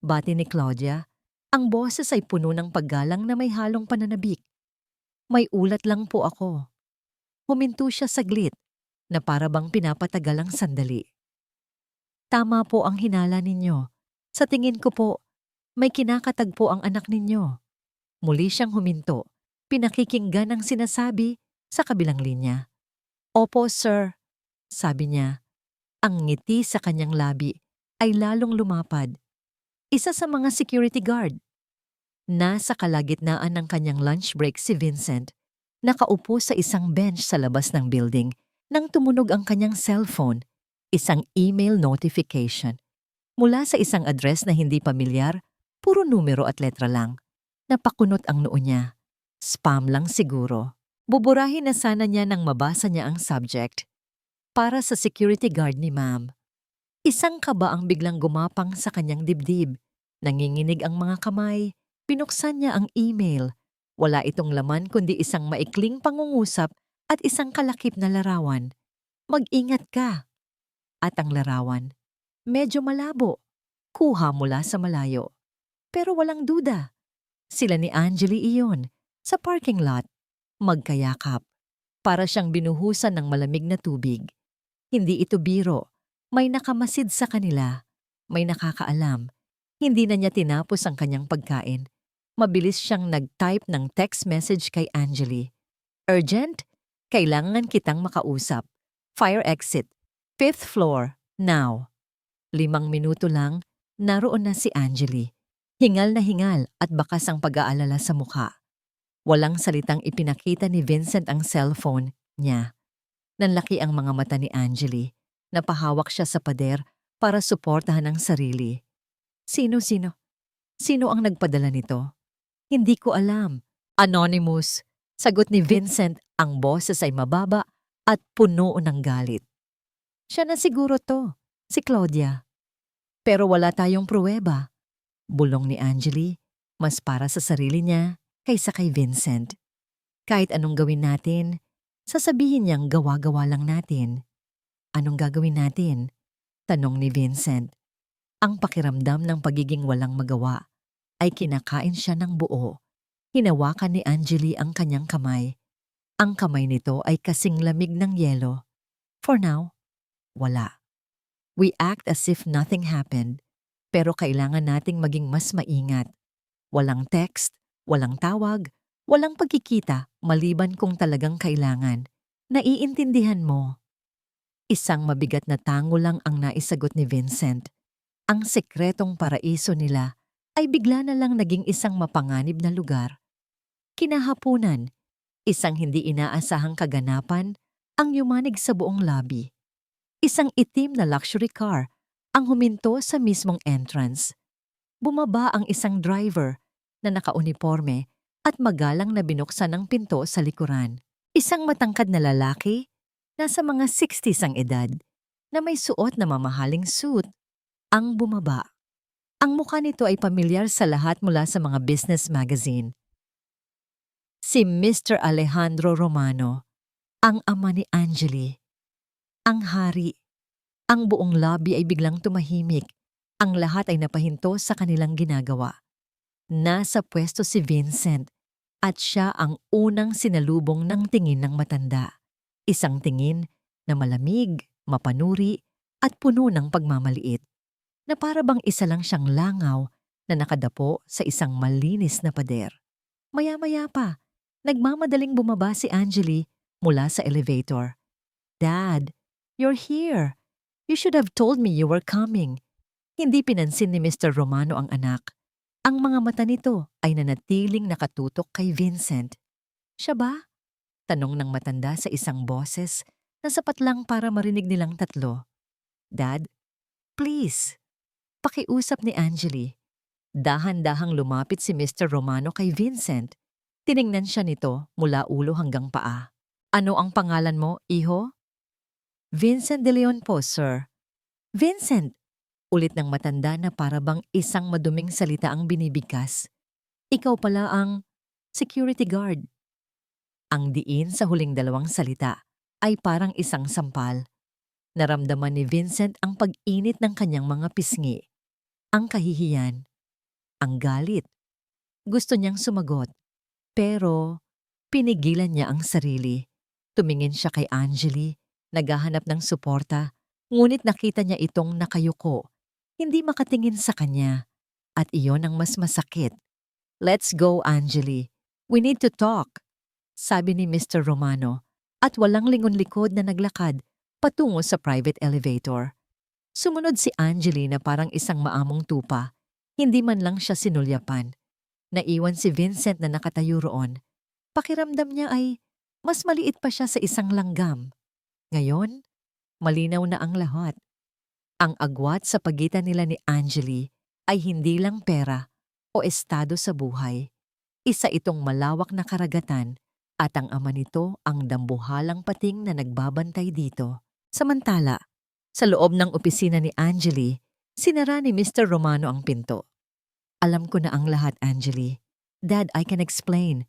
Bati ni Claudia. Ang boses ay puno ng paggalang na may halong pananabik. May ulat lang po ako. Huminto siya saglit na para bang pinapatagal ang sandali. Tama po ang hinala ninyo. Sa tingin ko po, may kinakatagpo ang anak ninyo. Muli siyang huminto, pinakikinggan ang sinasabi sa kabilang linya. Opo, sir, sabi niya. Ang ngiti sa kanyang labi ay lalong lumapad. Isa sa mga security guard. Nasa kalagitnaan ng kanyang lunch break si Vincent, nakaupo sa isang bench sa labas ng building nang tumunog ang kanyang cellphone, isang email notification. Mula sa isang address na hindi pamilyar, puro numero at letra lang. Napakunot ang noo niya. Spam lang siguro. Buburahin na sana niya nang mabasa niya ang subject. Para sa security guard ni ma'am. Isang kaba ang biglang gumapang sa kanyang dibdib. Nanginginig ang mga kamay. Pinuksan niya ang email. Wala itong laman kundi isang maikling pangungusap at isang kalakip na larawan. Mag-ingat ka. At ang larawan, medyo malabo. Kuha mula sa malayo. Pero walang duda. Sila ni Angeli iyon, sa parking lot. Magkayakap. Para siyang binuhusan ng malamig na tubig. Hindi ito biro. May nakamasid sa kanila. May nakakaalam. Hindi na niya tinapos ang kanyang pagkain. Mabilis siyang nag-type ng text message kay Angeli. Urgent? Kailangan kitang makausap. Fire exit. 5th floor. Now. 5 minuto lang, naroon na si Angeli. Hingal na hingal at bakas ang pag-aalala sa mukha. Walang salitang ipinakita ni Vincent ang cellphone niya. Nanlaki ang mga mata ni Angeli. Napahawak siya sa pader para suportahan ang sarili. Sino? Sino ang nagpadala nito? Hindi ko alam. Anonymous. Sagot ni Vincent, ang boses ay mababa at puno ng galit. Siya na siguro to. Si Claudia. Pero wala tayong pruweba. Bulong ni Angeli, mas para sa sarili niya kaysa kay Vincent. Kahit anong gawin natin, sasabihin niyang gawa-gawa lang natin. Anong gagawin natin? Tanong ni Vincent. Ang pakiramdam ng pagiging walang magawa ay kinakain siya ng buo. Hinawakan ni Angeli ang kanyang kamay. Ang kamay nito ay kasing lamig ng yelo. For now, wala. We act as if nothing happened, pero kailangan nating maging mas maingat. Walang text, walang tawag, walang pagkikita maliban kung talagang kailangan. Naiintindihan mo. Isang mabigat na tango lang ang naisagot ni Vincent. Ang sekretong paraiso nila ay bigla na lang naging isang mapanganib na lugar. Kinahapunan, isang hindi inaasahang kaganapan ang yumanig sa buong lobby. Isang itim na luxury car ang huminto sa mismong entrance. Bumaba ang isang driver na nakauniporme at magalang na binuksan ang pinto sa likuran. Isang matangkad na lalaki, nasa mga 60s ang edad, na may suot na mamahaling suit, ang bumaba. Ang mukha nito ay pamilyar sa lahat mula sa mga business magazine. Si Mr. Alejandro Romano, ang ama ni Angeli. Ang hari. Ang buong lobby ay biglang tumahimik. Ang lahat ay napahinto sa kanilang ginagawa. Nasa pwesto si Vincent at siya ang unang sinalubong ng tingin ng matanda. Isang tingin na malamig, mapanuri at puno ng pagmamaliit. Na para bang isa lang siyang langaw na nakadapo sa isang malinis na pader. Maya-maya pa, nagmamadaling bumaba si Angeli mula sa elevator. Dad, you're here. You should have told me you were coming. Hindi pinansin ni Mr. Romano ang anak. Ang mga mata nito ay nanatiling nakatutok kay Vincent. Siya ba? Tanong ng matanda sa isang boses na sapat lang para marinig nilang tatlo. Dad, please. Pakiusap ni Angeli. Dahan-dahang lumapit si Mr. Romano kay Vincent. Tiningnan siya nito mula ulo hanggang paa. Ano ang pangalan mo, iho? Vincent de Leon po, sir. Vincent! Ulit ng matanda na para bang isang maduming salita ang binibigkas. Ikaw pala ang security guard. Ang diin sa huling dalawang salita ay parang isang sampal. Naramdaman ni Vincent ang pag-init ng kanyang mga pisngi. Ang kahihiyan. Ang galit. Gusto niyang sumagot. Pero pinigilan niya ang sarili. Tumingin siya kay Angeli, naghahanap ng suporta, ngunit nakita niya itong nakayuko, hindi makatingin sa kanya. At iyon ang mas masakit. Let's go, Angeli. We need to talk, sabi ni Mr. Romano, at walang lingon-likod na naglakad patungo sa private elevator. Sumunod si Angeli na parang isang maamong tupa. Hindi man lang siya sinulyapan. Naiwan si Vincent na nakatayo roon. Pakiramdam niya ay mas maliit pa siya sa isang langgam. Ngayon, malinaw na ang lahat. Ang agwat sa pagitan nila ni Angeli ay hindi lang pera o estado sa buhay. Isa itong malawak na karagatan at ang ama nito ang dambuhalang pating na nagbabantay dito. Samantala, sa loob ng opisina ni Angeli, sinara ni Mr. Romano ang pinto. Alam ko na ang lahat, Angeli. Dad, I can explain.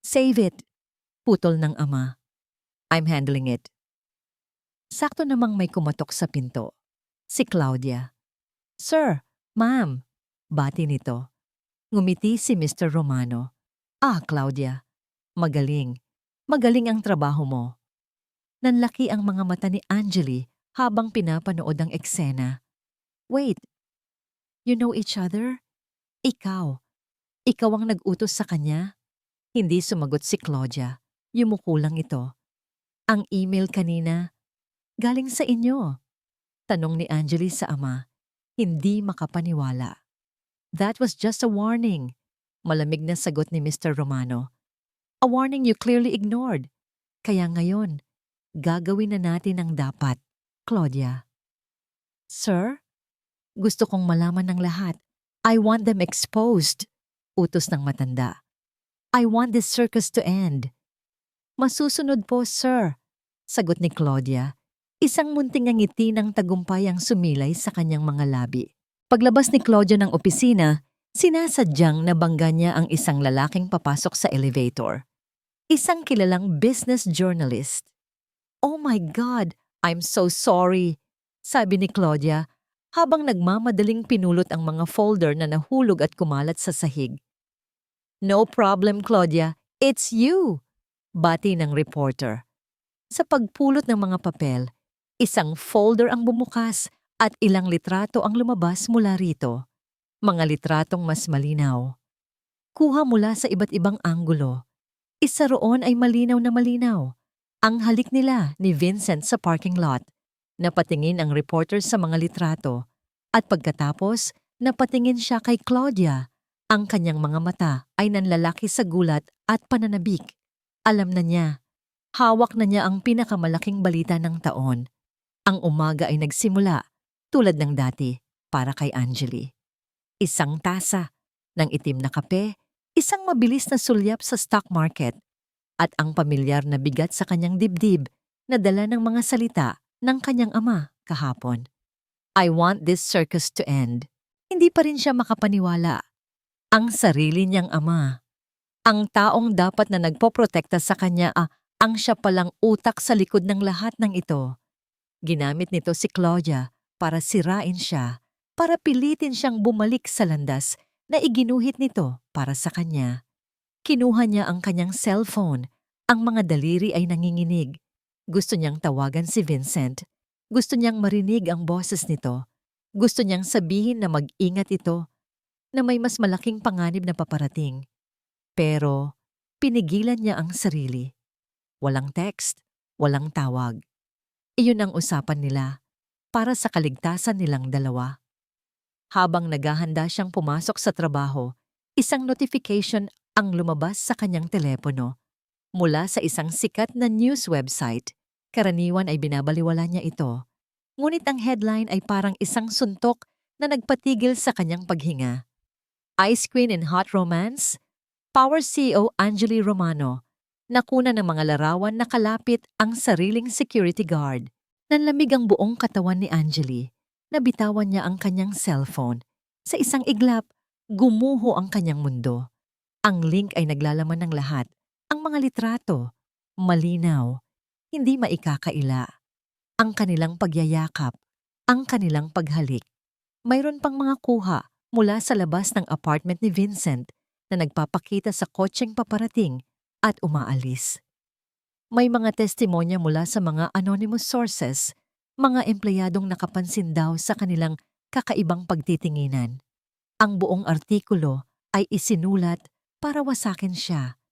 Save it. Putol ng ama. I'm handling it. Sakto namang may kumatok sa pinto. Si Claudia. Sir, ma'am. Bati nito. Ngumiti si Mr. Romano. Ah, Claudia. Magaling. Magaling ang trabaho mo. Nanlaki ang mga mata ni Angeli habang pinapanood ang eksena. Wait. You know each other? Ikaw. Ikaw ang nag-utos sa kanya? Hindi sumagot si Claudia. Yumuko lang ito. Ang email kanina, galing sa inyo. Tanong ni Angeli sa ama. Hindi makapaniwala. That was just a warning. Malamig na sagot ni Mr. Romano. A warning you clearly ignored. Kaya ngayon, gagawin na natin ang dapat. Claudia. Sir? Gusto kong malaman ng lahat. I want them exposed. Utos ng matanda. I want this circus to end. Masusunod po, sir. Sagot ni Claudia. Isang munting ngiti ng tagumpay ang sumilay sa kanyang mga labi. Paglabas ni Claudia ng opisina, sinasadyang nabangga niya ang isang lalaking papasok sa elevator. Isang kilalang business journalist. "Oh my God, I'm so sorry," sabi ni Claudia habang nagmamadaling pinulot ang mga folder na nahulog at kumalat sa sahig. "No problem, Claudia. It's you," bati ng reporter. Sa pagpulot ng mga papel, isang folder ang bumukas at ilang litrato ang lumabas mula rito. Mga litratong mas malinaw. Kuha mula sa iba't ibang anggulo. Isa roon ay malinaw na malinaw. Ang halik nila ni Vincent sa parking lot. Napatingin ang reporter sa mga litrato. At pagkatapos, napatingin siya kay Claudia. Ang kanyang mga mata ay nanlalaki sa gulat at pananabik. Alam na niya. Hawak na niya ang pinakamalaking balita ng taon. Ang umaga ay nagsimula, tulad ng dati, para kay Angeli. Isang tasa ng itim na kape, isang mabilis na sulyap sa stock market, at ang pamilyar na bigat sa kanyang dibdib na dala ng mga salita ng kanyang ama kahapon. "I want this circus to end." Hindi pa rin siya makapaniwala. Ang sarili niyang ama. Ang taong dapat na nagpoprotekta sa kanya ang siya palang utak sa likod ng lahat ng ito. Ginamit nito si Claudia para sirain siya, para pilitin siyang bumalik sa landas na iginuhit nito para sa kanya. Kinuha niya ang kanyang cellphone. Ang mga daliri ay nanginginig. Gusto niyang tawagan si Vincent. Gusto niyang marinig ang boses nito. Gusto niyang sabihin na mag-ingat ito, na may mas malaking panganib na paparating. Pero pinigilan niya ang sarili. Walang text, walang tawag. Iyon ang usapan nila para sa kaligtasan nilang dalawa. Habang naghahanda siyang pumasok sa trabaho, isang notification ang lumabas sa kanyang telepono mula sa isang sikat na news website. Karaniwan ay binabaliwala niya ito. Ngunit ang headline ay parang isang suntok na nagpatigil sa kanyang paghinga. Ice Queen in Hot Romance? Power CEO Angeli Romano. Nakuna ng mga larawan na kalapit ang sariling security guard. Nanlamig ang buong katawan ni Angeli. Nabitawan niya ang kanyang cellphone. Sa isang iglap, gumuho ang kanyang mundo. Ang link ay naglalaman ng lahat. Ang mga litrato, malinaw, hindi maikakaila. Ang kanilang pagyayakap, ang kanilang paghalik. Mayroon pang mga kuha mula sa labas ng apartment ni Vincent na nagpapakita sa kotseng paparating at umaalis. May mga testimonya mula sa mga anonymous sources, mga empleyadong nakapansin daw sa kanilang kakaibang pagtitinginan. Ang buong artikulo ay isinulat para wasakin siya.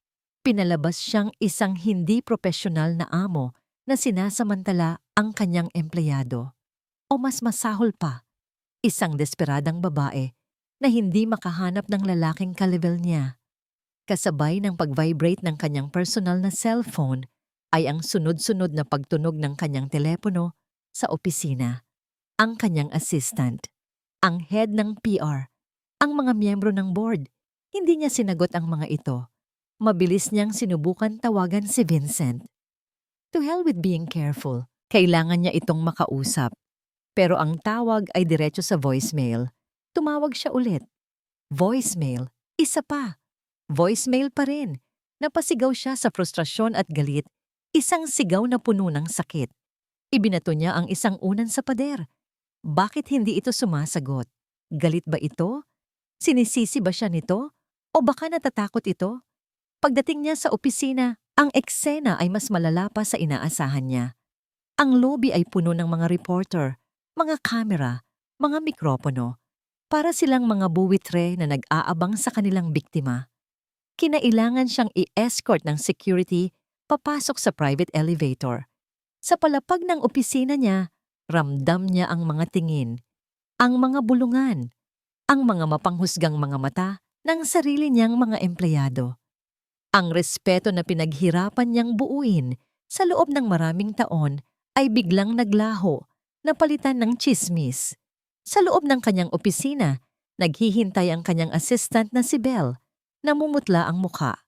Pinalabas siyang isang hindi propesyonal na amo na sinasamantala ang kanyang empleyado. O mas masahol pa, isang desperadang babae na hindi makahanap ng lalaking ka-level niya. Kasabay ng pag-vibrate ng kanyang personal na cellphone ay ang sunod-sunod na pagtunog ng kanyang telepono sa opisina. Ang kanyang assistant, ang head ng PR, ang mga miyembro ng board. Hindi niya sinagot ang mga ito. Mabilis niyang sinubukan tawagan si Vincent. To hell with being careful. Kailangan niya itong makausap. Pero ang tawag ay diretso sa voicemail. Tumawag siya ulit. Voicemail. Isa pa. Voicemail pa rin. Napasigaw siya sa frustrasyon at galit. Isang sigaw na puno ng sakit. Ibinato niya ang isang unan sa pader. Bakit hindi ito sumasagot? Galit ba ito? Sinisisi ba siya nito? O baka natatakot ito? Pagdating niya sa opisina, ang eksena ay mas malala pa sa inaasahan niya. Ang lobby ay puno ng mga reporter, mga kamera, mga mikropono. Para silang mga buwitre na nag-aabang sa kanilang biktima. Kinailangan siyang i-escort ng security papasok sa private elevator. Sa palapag ng opisina niya, ramdam niya ang mga tingin, ang mga bulungan, ang mga mapanghusgang mga mata ng sarili niyang mga empleyado. Ang respeto na pinaghirapan niyang buuin sa loob ng maraming taon ay biglang naglaho, napalitan ng tsismis. Sa loob ng kanyang opisina, naghihintay ang kanyang assistant na si Belle. Namumutla ang mukha.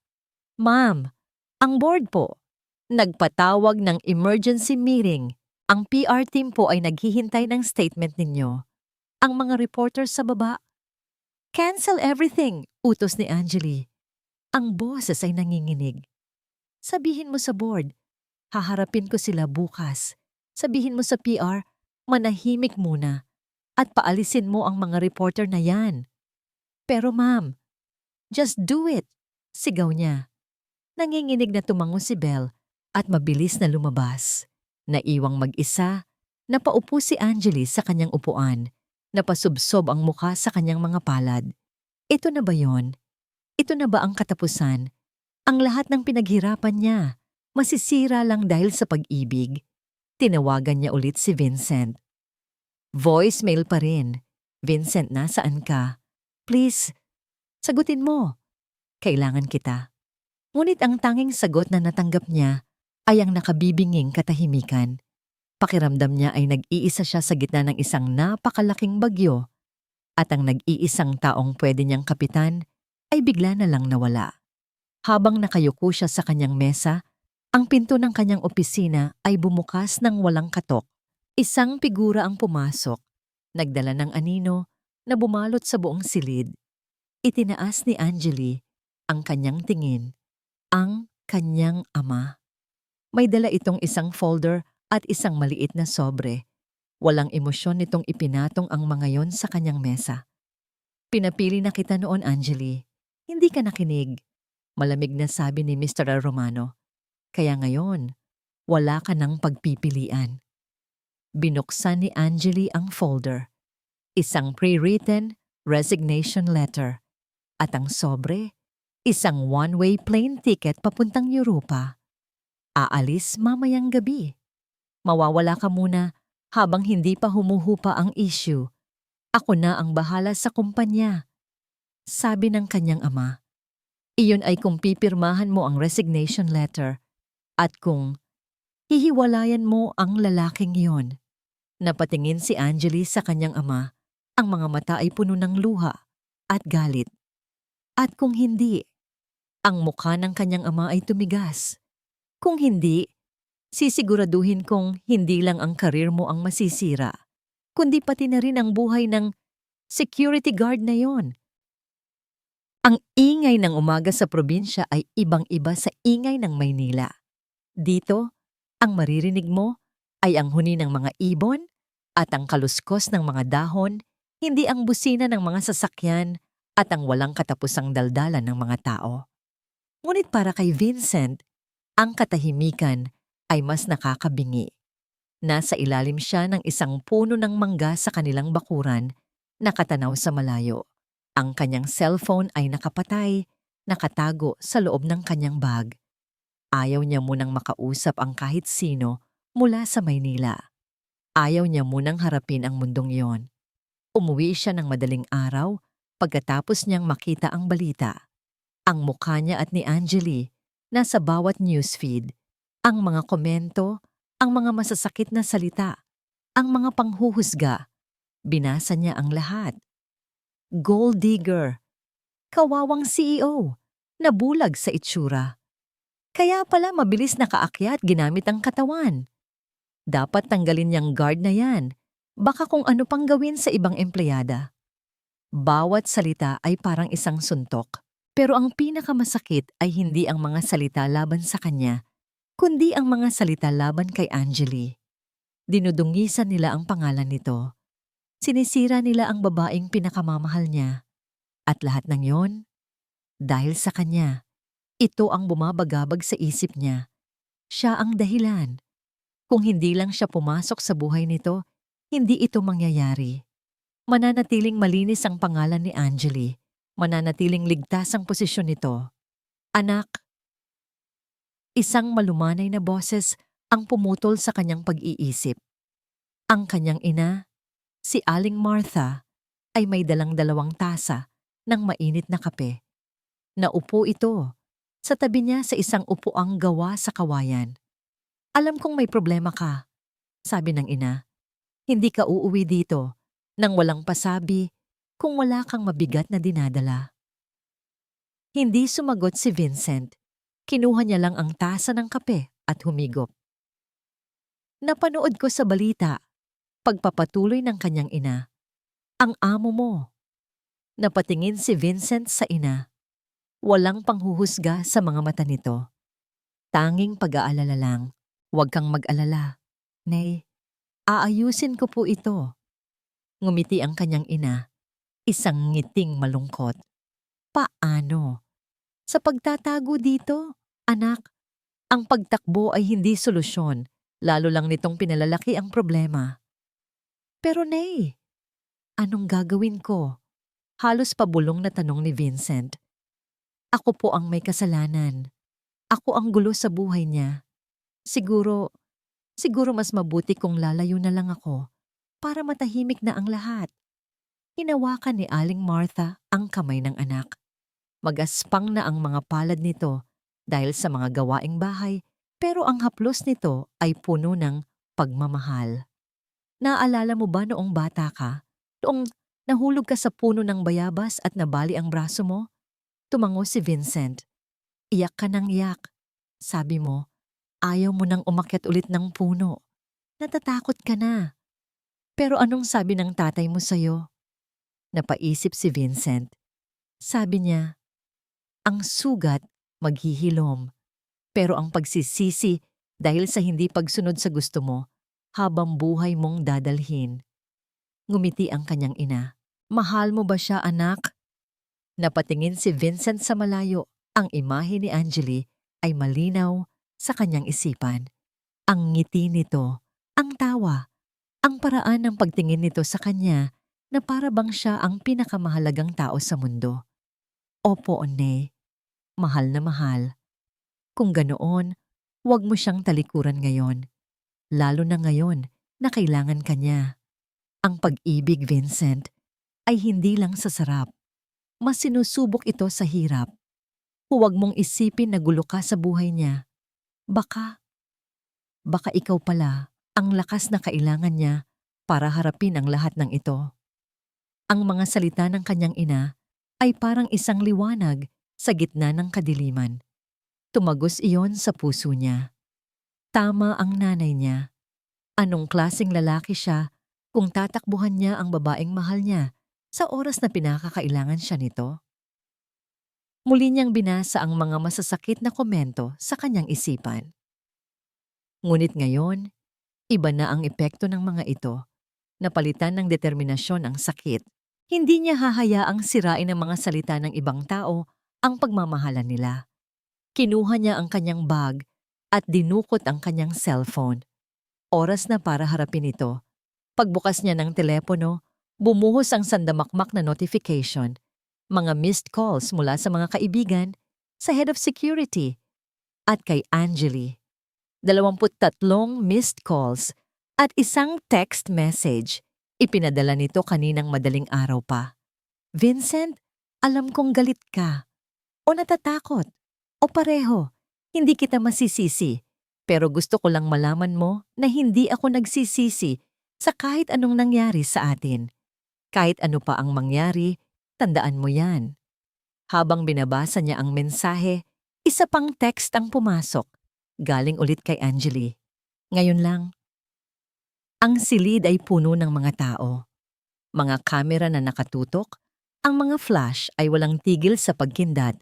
"Ma'am, ang board po. Nagpatawag ng emergency meeting. Ang PR team po ay naghihintay ng statement ninyo. Ang mga reporters sa baba, cancel everything, utos ni Angeli. Ang boses ay nanginginig. Sabihin mo sa board, haharapin ko sila bukas. Sabihin mo sa PR, manahimik muna at paalisin mo ang mga reporter na yan. Pero ma'am, just do it, sigaw niya. Nanginginig na tumango si Belle at mabilis na lumabas. Naiwang mag-isa, napaupo si Angeli sa kanyang upuan, napasubsob ang mukha sa kanyang mga palad. Ito na ba yon? Ito na ba ang katapusan? Ang lahat ng pinaghirapan niya, masisira lang dahil sa pag-ibig. Tinawagan niya ulit si Vincent. Voicemail pa rin. Vincent, nasaan ka? Please, sagutin mo. Kailangan kita. Ngunit ang tanging sagot na natanggap niya ay ang nakabibinging katahimikan. Pakiramdam niya ay nag-iisa siya sa gitna ng isang napakalaking bagyo at ang nag-iisang taong pwede niyang kapitan ay bigla na lang nawala. Habang nakayuko siya sa kanyang mesa, ang pinto ng kanyang opisina ay bumukas ng walang katok. Isang figura ang pumasok, nagdala ng anino na bumalot sa buong silid. Itinaas ni Angeli ang kanyang tingin, ang kanyang ama. May dala itong isang folder at isang maliit na sobre. Walang emosyon nitong ipinatong ang mga yon sa kanyang mesa. Pinapili na kita noon, Angeli. Hindi ka nakinig. Malamig na sabi ni Mr. Romano. Kaya ngayon, wala ka ng pagpipilian. Binuksan ni Angeli ang folder. Isang pre-written resignation letter. At ang sobre, isang one-way plane ticket papuntang Europa. Aalis mamayang gabi. Mawawala ka muna habang hindi pa humuhupa ang issue. Ako na ang bahala sa kumpanya. Sabi ng kanyang ama. Iyon ay kung pipirmahan mo ang resignation letter at kung hihiwalayan mo ang lalaking iyon. Napatingin si Angeli sa kanyang ama. Ang mga mata ay puno ng luha at galit. At kung hindi, ang mukha ng kanyang ama ay tumigas. Kung hindi, sisiguraduhin kong hindi lang ang karir mo ang masisira, kundi pati na rin ang buhay ng security guard na yon. Ang ingay ng umaga sa probinsya ay ibang-iba sa ingay ng Maynila. Dito, ang maririnig mo ay ang huni ng mga ibon at ang kaluskos ng mga dahon, hindi ang busina ng mga sasakyan at ang walang katapusang daldalan ng mga tao. Ngunit para kay Vincent, ang katahimikan ay mas nakakabingi. Nasa ilalim siya ng isang puno ng mangga sa kanilang bakuran, nakatanaw sa malayo. Ang kanyang cellphone ay nakapatay, nakatago sa loob ng kanyang bag. Ayaw niya munang makausap ang kahit sino mula sa Maynila. Ayaw niya munang harapin ang mundong iyon. Umuwi siya ng madaling araw pagkatapos niyang makita ang balita. Ang mukha niya at ni Angeli nasa bawat newsfeed. Ang mga komento, ang mga masasakit na salita, ang mga panghuhusga. Binasa niya ang lahat. Gold digger. Kawawang CEO. Nabulag sa itsura. Kaya pala mabilis nakaakyat ginamit ang katawan. Dapat tanggalin niyang guard na yan. Baka kung ano pang gawin sa ibang empleyada. Bawat salita ay parang isang suntok. Pero ang pinakamasakit ay hindi ang mga salita laban sa kanya, kundi ang mga salita laban kay Angeli. Dinudungisan nila ang pangalan nito. Sinisira nila ang babaeng pinakamamahal niya. At lahat ng yon, dahil sa kanya, ito ang bumabagabag sa isip niya. Siya ang dahilan. Kung hindi lang siya pumasok sa buhay nito, hindi ito mangyayari. Mananatiling malinis ang pangalan ni Angeli. Mananatiling ligtas ang posisyon nito. Anak, isang malumanay na boses ang pumutol sa kanyang pag-iisip. Ang kanyang ina, si Aling Martha, ay may dalang 2 tasa ng mainit na kape. Naupo ito sa tabi niya sa isang upuang gawa sa kawayan. Alam kong may problema ka, sabi ng ina. Hindi ka uuwi dito nang walang pasabi kung wala kang mabigat na dinadala. Hindi sumagot si Vincent. Kinuha niya lang ang tasa ng kape at humigop. Napanood ko sa balita, pagpapatuloy ng kanyang ina. Ang amo mo. Napatingin si Vincent sa ina. Walang panghuhusga sa mga mata nito. Tanging pag-aalala lang. Huwag kang mag-alala. Nay, aayusin ko po ito. Ngumiti ang kanyang ina. Isang ngiting malungkot. Paano? Sa pagtatago dito, anak, ang pagtakbo ay hindi solusyon, lalo lang nitong pinalalaki ang problema. Pero Nay, anong gagawin ko? Halos pabulong na tanong ni Vincent. Ako po ang may kasalanan. Ako ang gulo sa buhay niya. Siguro mas mabuti kung lalayo na lang ako para matahimik na ang lahat. Hinawakan ni Aling Martha ang kamay ng anak. Magaspang na ang mga palad nito dahil sa mga gawaing bahay, pero ang haplos nito ay puno ng pagmamahal. Naalala mo ba noong bata ka? Noong nahulog ka sa puno ng bayabas at nabali ang braso mo? Tumango si Vincent. Iyak ka ng iyak. Sabi mo, ayaw mo nang umakyat ulit ng puno. Natatakot ka na. Pero anong sabi ng tatay mo sa'yo? Napaisip si Vincent. Sabi niya, ang sugat maghihilom, pero ang pagsisisi dahil sa hindi pagsunod sa gusto mo, habang buhay mong dadalhin. Ngumiti ang kanyang ina. Mahal mo ba siya, anak? Napatingin si Vincent sa malayo. Ang imahe ni Angeli ay malinaw sa kanyang isipan. Ang ngiti nito, ang tawa, ang paraan ng pagtingin nito sa kanya na para bang siya ang pinakamahalagang tao sa mundo. Opo, Nay. Mahal na mahal. Kung ganoon, huwag mo siyang talikuran ngayon. Lalo na ngayon na kailangan ka niya. Ang pag-ibig, Vincent, ay hindi lang sa sarap. Mas sinusubok ito sa hirap. Huwag mong isipin na gulo ka sa buhay niya. Baka ikaw pala ang lakas na kailangan niya para harapin ang lahat ng ito. Ang mga salita ng kanyang ina ay parang isang liwanag sa gitna ng kadiliman. Tumagos iyon sa puso niya. Tama ang nanay niya. Anong klaseng lalaki siya kung tatakbuhan niya ang babaeng mahal niya sa oras na pinakakailangan siya nito? Muli niyang binasa ang mga masasakit na komento sa kanyang isipan. Ngunit ngayon, iba na ang epekto ng mga ito. Napalitan ng determinasyon ang sakit. Hindi niya hahayaang sirain ng mga salita ng ibang tao ang pagmamahalan nila. Kinuha niya ang kanyang bag at dinukot ang kanyang cellphone. Oras na para harapin ito. Pagbukas niya ng telepono, bumuhos ang sandamakmak na notification. Mga missed calls mula sa mga kaibigan, sa head of security, at kay Angeli. 23 missed calls at isang text message. Ipinadala nito kaninang madaling araw pa. Vincent, alam kong galit ka. O natatakot. O pareho. Hindi kita masisisi. Pero gusto ko lang malaman mo na hindi ako nagsisisi sa kahit anong nangyari sa atin. Kahit ano pa ang mangyari, tandaan mo yan. Habang binabasa niya ang mensahe, isa pang text ang pumasok. Galing ulit kay Angeli. Ngayon lang. Ang silid ay puno ng mga tao. Mga kamera na nakatutok, ang mga flash ay walang tigil sa pagkindat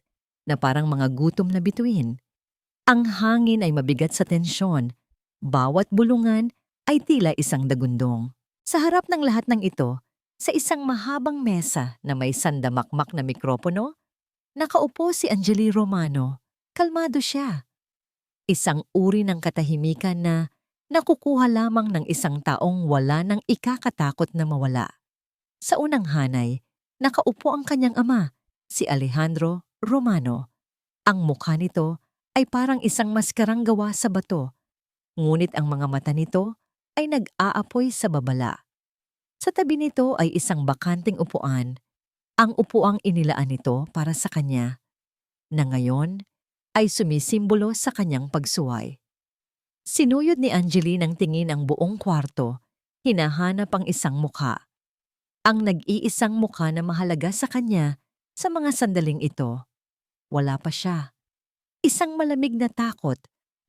na parang mga gutom na bituin. Ang hangin ay mabigat sa tensyon. Bawat bulungan ay tila isang dagundong. Sa harap ng lahat ng ito, sa isang mahabang mesa na may sandamakmak na mikropono, nakaupo si Angeli Romano. Kalmado siya. Isang uri ng katahimikan na nakukuha lamang ng isang taong wala ng ikakatakot na mawala. Sa unang hanay, nakaupo ang kanyang ama, si Alejandro Romano. Ang mukha nito ay parang isang maskarang gawa sa bato, ngunit ang mga mata nito ay nag-aapoy sa babala. Sa tabi nito ay isang bakanting upuan, ang upuang inilaan nito para sa kanya, na ngayon ay sumisimbolo sa kanyang pagsuway. Sinuyod ni Angeli ng tingin ang buong kwarto, hinahanap ang isang mukha. Ang nag-iisang mukha na mahalaga sa kanya sa mga sandaling ito. Wala pa siya. Isang malamig na takot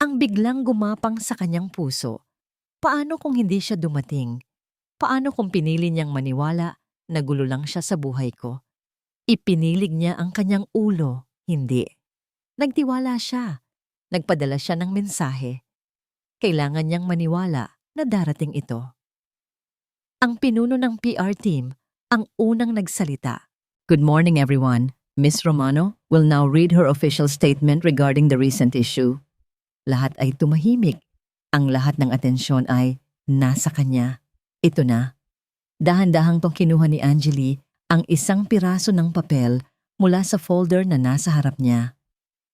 ang biglang gumapang sa kanyang puso. Paano kung hindi siya dumating? Paano kung pinili niyang maniwala na gulo lang siya sa buhay ko? Ipinilig niya ang kanyang ulo, hindi. Nagtiwala siya. Nagpadala siya ng mensahe. Kailangan niyang maniwala na darating ito. Ang pinuno ng PR team ang unang nagsalita. Good morning, everyone. Miss Romano will now read her official statement regarding the recent issue. Lahat ay tumahimik. Ang lahat ng atensyon ay nasa kanya. Ito na. Dahan-dahang tong kinuha ni Angeli ang isang piraso ng papel mula sa folder na nasa harap niya.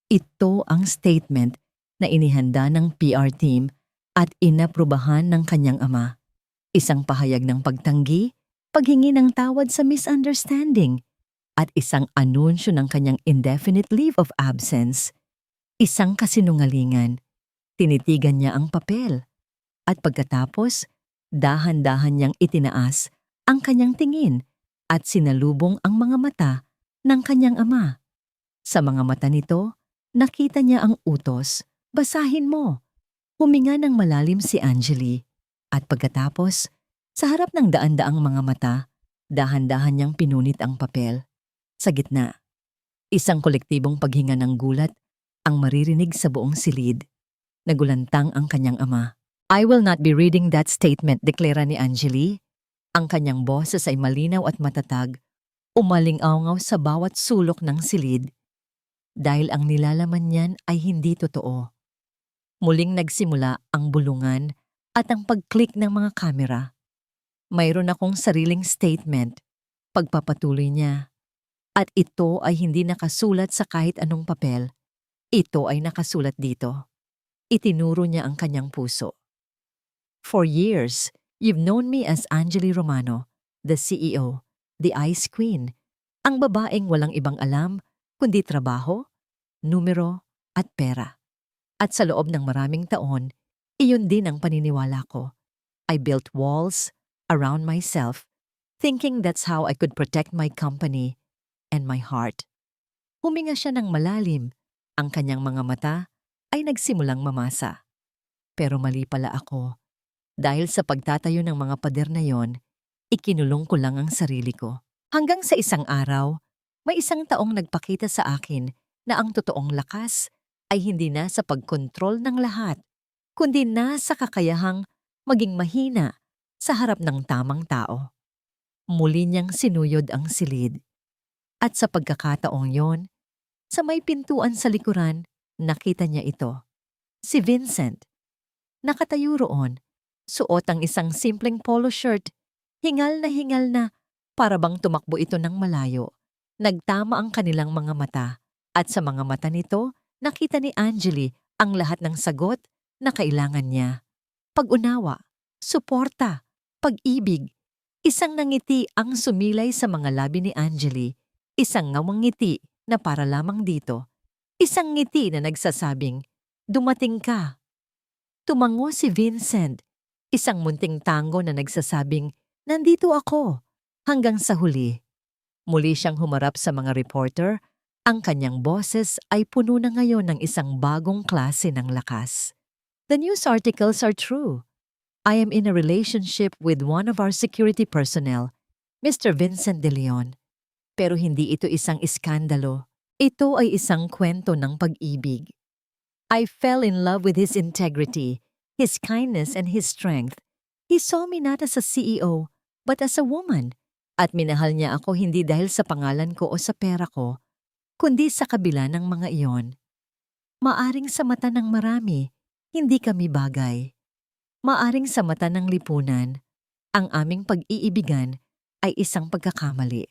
Ito ang statement na inihanda ng PR team at inaprubahan ng kanyang ama. Isang pahayag ng pagtanggi, paghingi ng tawad sa misunderstanding, at isang anunsyo ng kanyang indefinite leave of absence. Isang kasinungalingan. Tinitigan niya ang papel. At pagkatapos, dahan-dahan niyang itinaas ang kanyang tingin at sinalubong ang mga mata ng kanyang ama. Sa mga mata nito, nakita niya ang utos. Basahin mo. Huminga ng malalim si Angeli. At pagkatapos, sa harap ng daan-daang mga mata, dahan-dahan niyang pinunit ang papel. Sa gitna, isang kolektibong paghinga ng gulat ang maririnig sa buong silid. Nagulantang ang kanyang ama. I will not be reading that statement, deklara ni Angeli. Ang kanyang boses ay malinaw at matatag, umaling-awngaw sa bawat sulok ng silid. Dahil ang nilalaman niyan ay hindi totoo. Muling nagsimula ang bulungan at ang pag-click ng mga kamera. Mayroon akong sariling statement, pagpapatuloy niya. At ito ay hindi nakasulat sa kahit anong papel. Ito ay nakasulat dito. Itinuro niya ang kanyang puso. For years, you've known me as Angeli Romano, the CEO, the Ice Queen, ang babaeng walang ibang alam kundi trabaho, numero, at pera. At sa loob ng maraming taon, iyon din ang paniniwala ko. I built walls around myself, thinking that's how I could protect my company and my heart. Huminga siya ng malalim. Ang kanyang mga mata ay nagsimulang mamasa. Pero mali pala ako. Dahil sa pagtatayo ng mga pader na yon, ikinulong ko lang ang sarili ko. Hanggang sa isang araw, may isang taong nagpakita sa akin na ang totoong lakas ay hindi na sa pagkontrol ng lahat, kundi na sa kakayahang maging mahina sa harap ng tamang tao. Muli niyang sinuyod ang silid. At sa pagkakataong yon, sa may pintuan sa likuran, nakita niya ito. Si Vincent. Nakatayo roon, suot ang isang simpleng polo shirt, hingal na para bang tumakbo ito ng malayo. Nagtama ang kanilang mga mata at sa mga mata nito, nakita ni Angeli ang lahat ng sagot na kailangan niya. Pag-unawa, suporta, pag-ibig. Isang nangiti ang sumilay sa mga labi ni Angeli, isang ngawang ngiti na para lamang dito. Isang ngiti na nagsasabing, dumating ka. Tumango si Vincent, isang munting tango na nagsasabing, nandito ako. Hanggang sa huli, muli siyang humarap sa mga reporter, ang kanyang boses ay puno na ngayon ng isang bagong klase ng lakas. The news articles are true. I am in a relationship with one of our security personnel, Mr. Vincent De Leon. Pero hindi ito isang iskandalo. Ito ay isang kwento ng pag-ibig. I fell in love with his integrity, his kindness and his strength. He saw me not as a CEO, but as a woman. At minahal niya ako hindi dahil sa pangalan ko o sa pera ko, kundi sa kabila ng mga iyon. Maaring sa mata ng marami, hindi kami bagay. Maaring sa mata ng lipunan, ang aming pag-iibigan ay isang pagkakamali.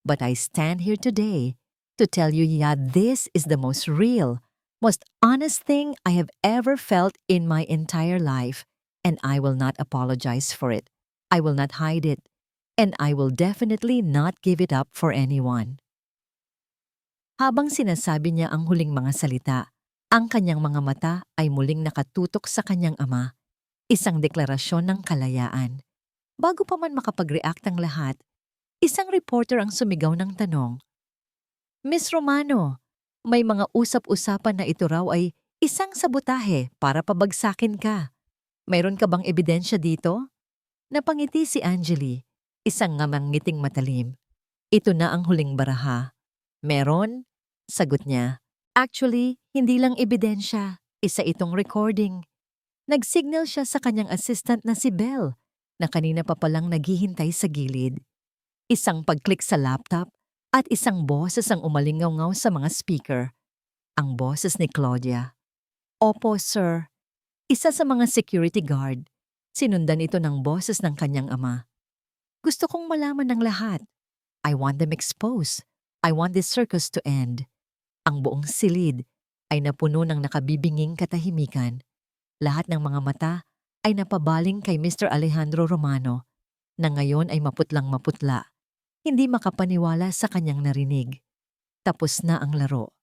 But I stand here today to tell you, yeah, this is the most real, most honest thing I have ever felt in my entire life, and I will not apologize for it. I will not hide it, and I will definitely not give it up for anyone. Habang sinasabi niya ang huling mga salita, ang kanyang mga mata ay muling nakatutok sa kanyang ama, isang deklarasyon ng kalayaan. Bago pa man makapag-react ang lahat, isang reporter ang sumigaw ng tanong, Miss Romano, may mga usap-usapan na ito raw ay isang sabotahe para pabagsakin ka. Mayroon ka bang ebidensya dito? Napangiti si Angeli, isang ngiting matalim. Ito na ang huling baraha. Meron? Sagot niya. Actually, hindi lang ebidensya. Isa itong recording. Nag-signal siya sa kanyang assistant na si Belle, na kanina pa palang naghihintay sa gilid. Isang pag-click sa laptop at isang boses ang umalingaw-ngaw sa mga speaker. Ang boses ni Claudia. Opo, sir. Isa sa mga security guard. Sinundan ito ng boses ng kanyang ama. Gusto kong malaman ng lahat. I want them exposed. I want this circus to end. Ang buong silid ay napuno ng nakabibinging katahimikan. Lahat ng mga mata ay napabaling kay Mr. Alejandro Romano, na ngayon ay maputlang maputla. Hindi makapaniwala sa kanyang narinig. Tapos na ang laro.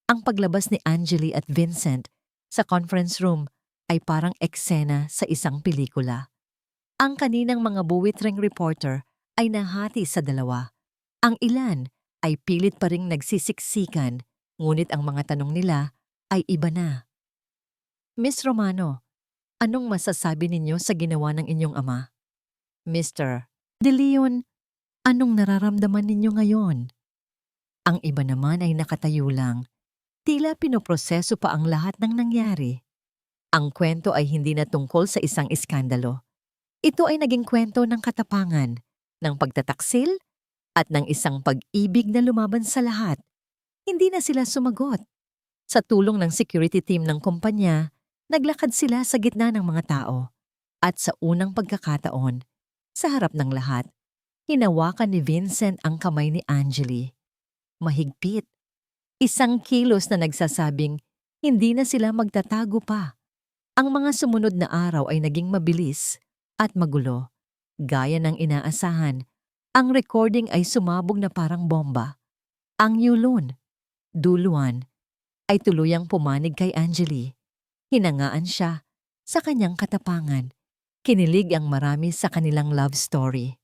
Ang paglabas ni Angeli at Vincent sa conference room ay parang eksena sa isang pelikula. Ang kaninang mga buwitreng reporter ay nahati sa dalawa. Ang ilan ay pilit pa ring nagsisiksikan, ngunit ang mga tanong nila ay iba na. Miss Romano, anong masasabi ninyo sa ginawa ng inyong ama? Mr. De Leon, anong nararamdaman ninyo ngayon? Ang iba naman ay nakatayo lang. Tila pinoproseso pa ang lahat ng nangyari. Ang kwento ay hindi na tungkol sa isang iskandalo. Ito ay naging kwento ng katapangan, ng pagtataksil, at ng isang pag-ibig na lumaban sa lahat. Hindi na sila sumagot. Sa tulong ng security team ng kumpanya, naglakad sila sa gitna ng mga tao. At sa unang pagkakataon, sa harap ng lahat, hinawakan ni Vincent ang kamay ni Angeli. Mahigpit. Isang kilos na nagsasabing hindi na sila magtatago pa. Ang mga sumunod na araw ay naging mabilis at magulo. Gaya ng inaasahan, ang recording ay sumabog na parang bomba. Ang Yulon, Duluan, ay tuluyang pumanig kay Angeli. Hinangaan siya sa kanyang katapangan. Kinilig ang marami sa kanilang love story.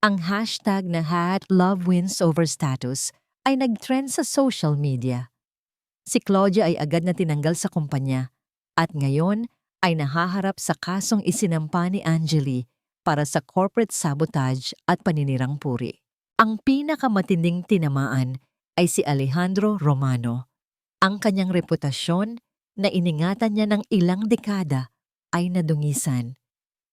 Ang hashtag na #LoveWinsOverStatus ay nag-trend sa social media. Si Claudia ay agad na tinanggal sa kumpanya at ngayon ay nahaharap sa kasong isinampa ni Angeli para sa corporate sabotage at paninirang puri. Ang pinakamatinding tinamaan ay si Alejandro Romano. Ang kanyang reputasyon na iningatan niya ng ilang dekada ay nadungisan.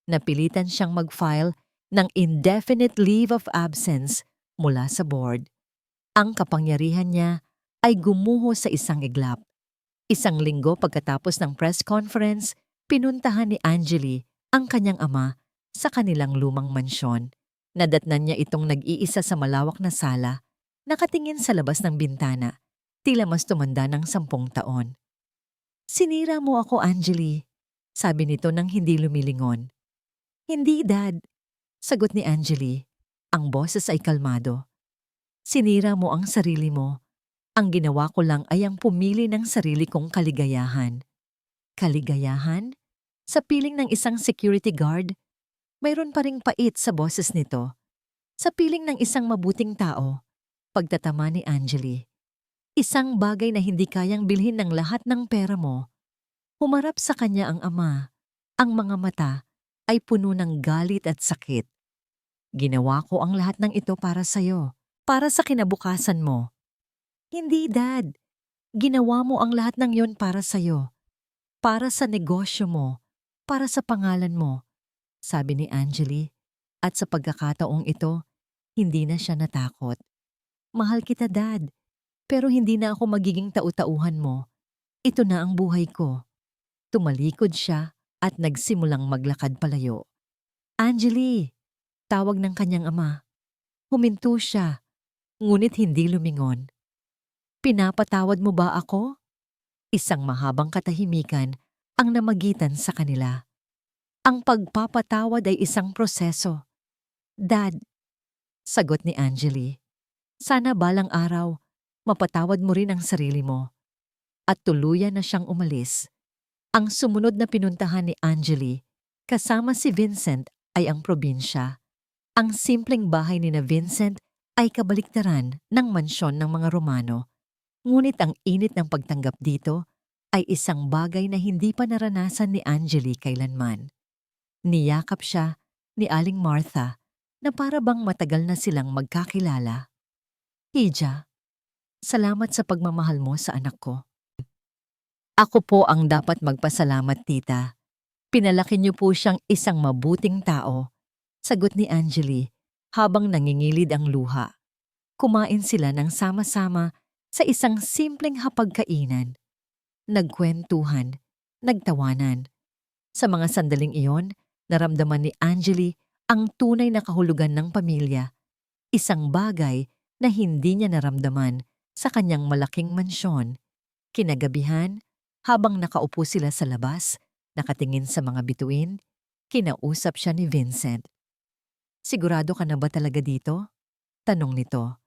Napilitan siyang mag-file ng indefinite leave of absence mula sa board. Ang kapangyarihan niya ay gumuho sa isang iglap. Isang linggo pagkatapos ng press conference, pinuntahan ni Angeli ang kanyang ama sa kanilang lumang mansyon. Nadatnan niya itong nag-iisa sa malawak na sala, nakatingin sa labas ng bintana, tila mas tumanda ng 10 taon. Sinira mo ako, Angeli, sabi nito nang hindi lumilingon. Hindi, Dad, sagot ni Angeli. Ang boses ay kalmado. Sinira mo ang sarili mo. Ang ginawa ko lang ay ang pumili ng sarili kong kaligayahan. Kaligayahan? Sa piling ng isang security guard? Mayroon pa ring pait sa boses nito. Sa piling ng isang mabuting tao, pagtatama ni Angeli. Isang bagay na hindi kayang bilhin ng lahat ng pera mo. Humarap sa kanya ang ama. Ang mga mata ay puno ng galit at sakit. Ginawa ko ang lahat ng ito para sa'yo, para sa kinabukasan mo. Hindi, Dad. Ginawa mo ang lahat ng yon para sa'yo. Para sa negosyo mo, para sa pangalan mo, sabi ni Angeli. At sa pagkakataong ito, hindi na siya natakot. Mahal kita, Dad, pero hindi na ako magiging tau-tauhan mo. Ito na ang buhay ko. Tumalikod siya at nagsimulang maglakad palayo. Angeli, tawag ng kanyang ama. Huminto siya, ngunit hindi lumingon. Pinapatawad mo ba ako? Isang mahabang katahimikan ang namagitan sa kanila. Ang pagpapatawad ay isang proseso. Dad, sagot ni Angeli, sana balang araw mapatawad mo rin ang sarili mo. At tuluyan na siyang umalis. Ang sumunod na pinuntahan ni Angeli kasama si Vincent ay ang probinsya. Ang simpleng bahay ni na Vincent ay kabaliktaran ng mansyon ng mga Romano. Ngunit ang init ng pagtanggap dito ay isang bagay na hindi pa naranasan ni Angeli kailanman. Niyakap siya ni Aling Martha na para bang matagal na silang magkakilala. Hija, salamat sa pagmamahal mo sa anak ko. Ako po ang dapat magpasalamat, tita. Pinalaki niyo po siyang isang mabuting tao, sagot ni Angeli habang nangingilid ang luha. Kumain sila ng sama-sama sa isang simpleng hapagkainan. Nagkwentuhan, nagtawanan. Sa mga sandaling iyon, naramdaman ni Angeli ang tunay na kahulugan ng pamilya, isang bagay na hindi niya naramdaman sa kanyang malaking mansyon. Kinagabihan, habang nakaupo sila sa labas, nakatingin sa mga bituin, kinausap siya ni Vincent. Sigurado ka na ba talaga dito? Tanong nito.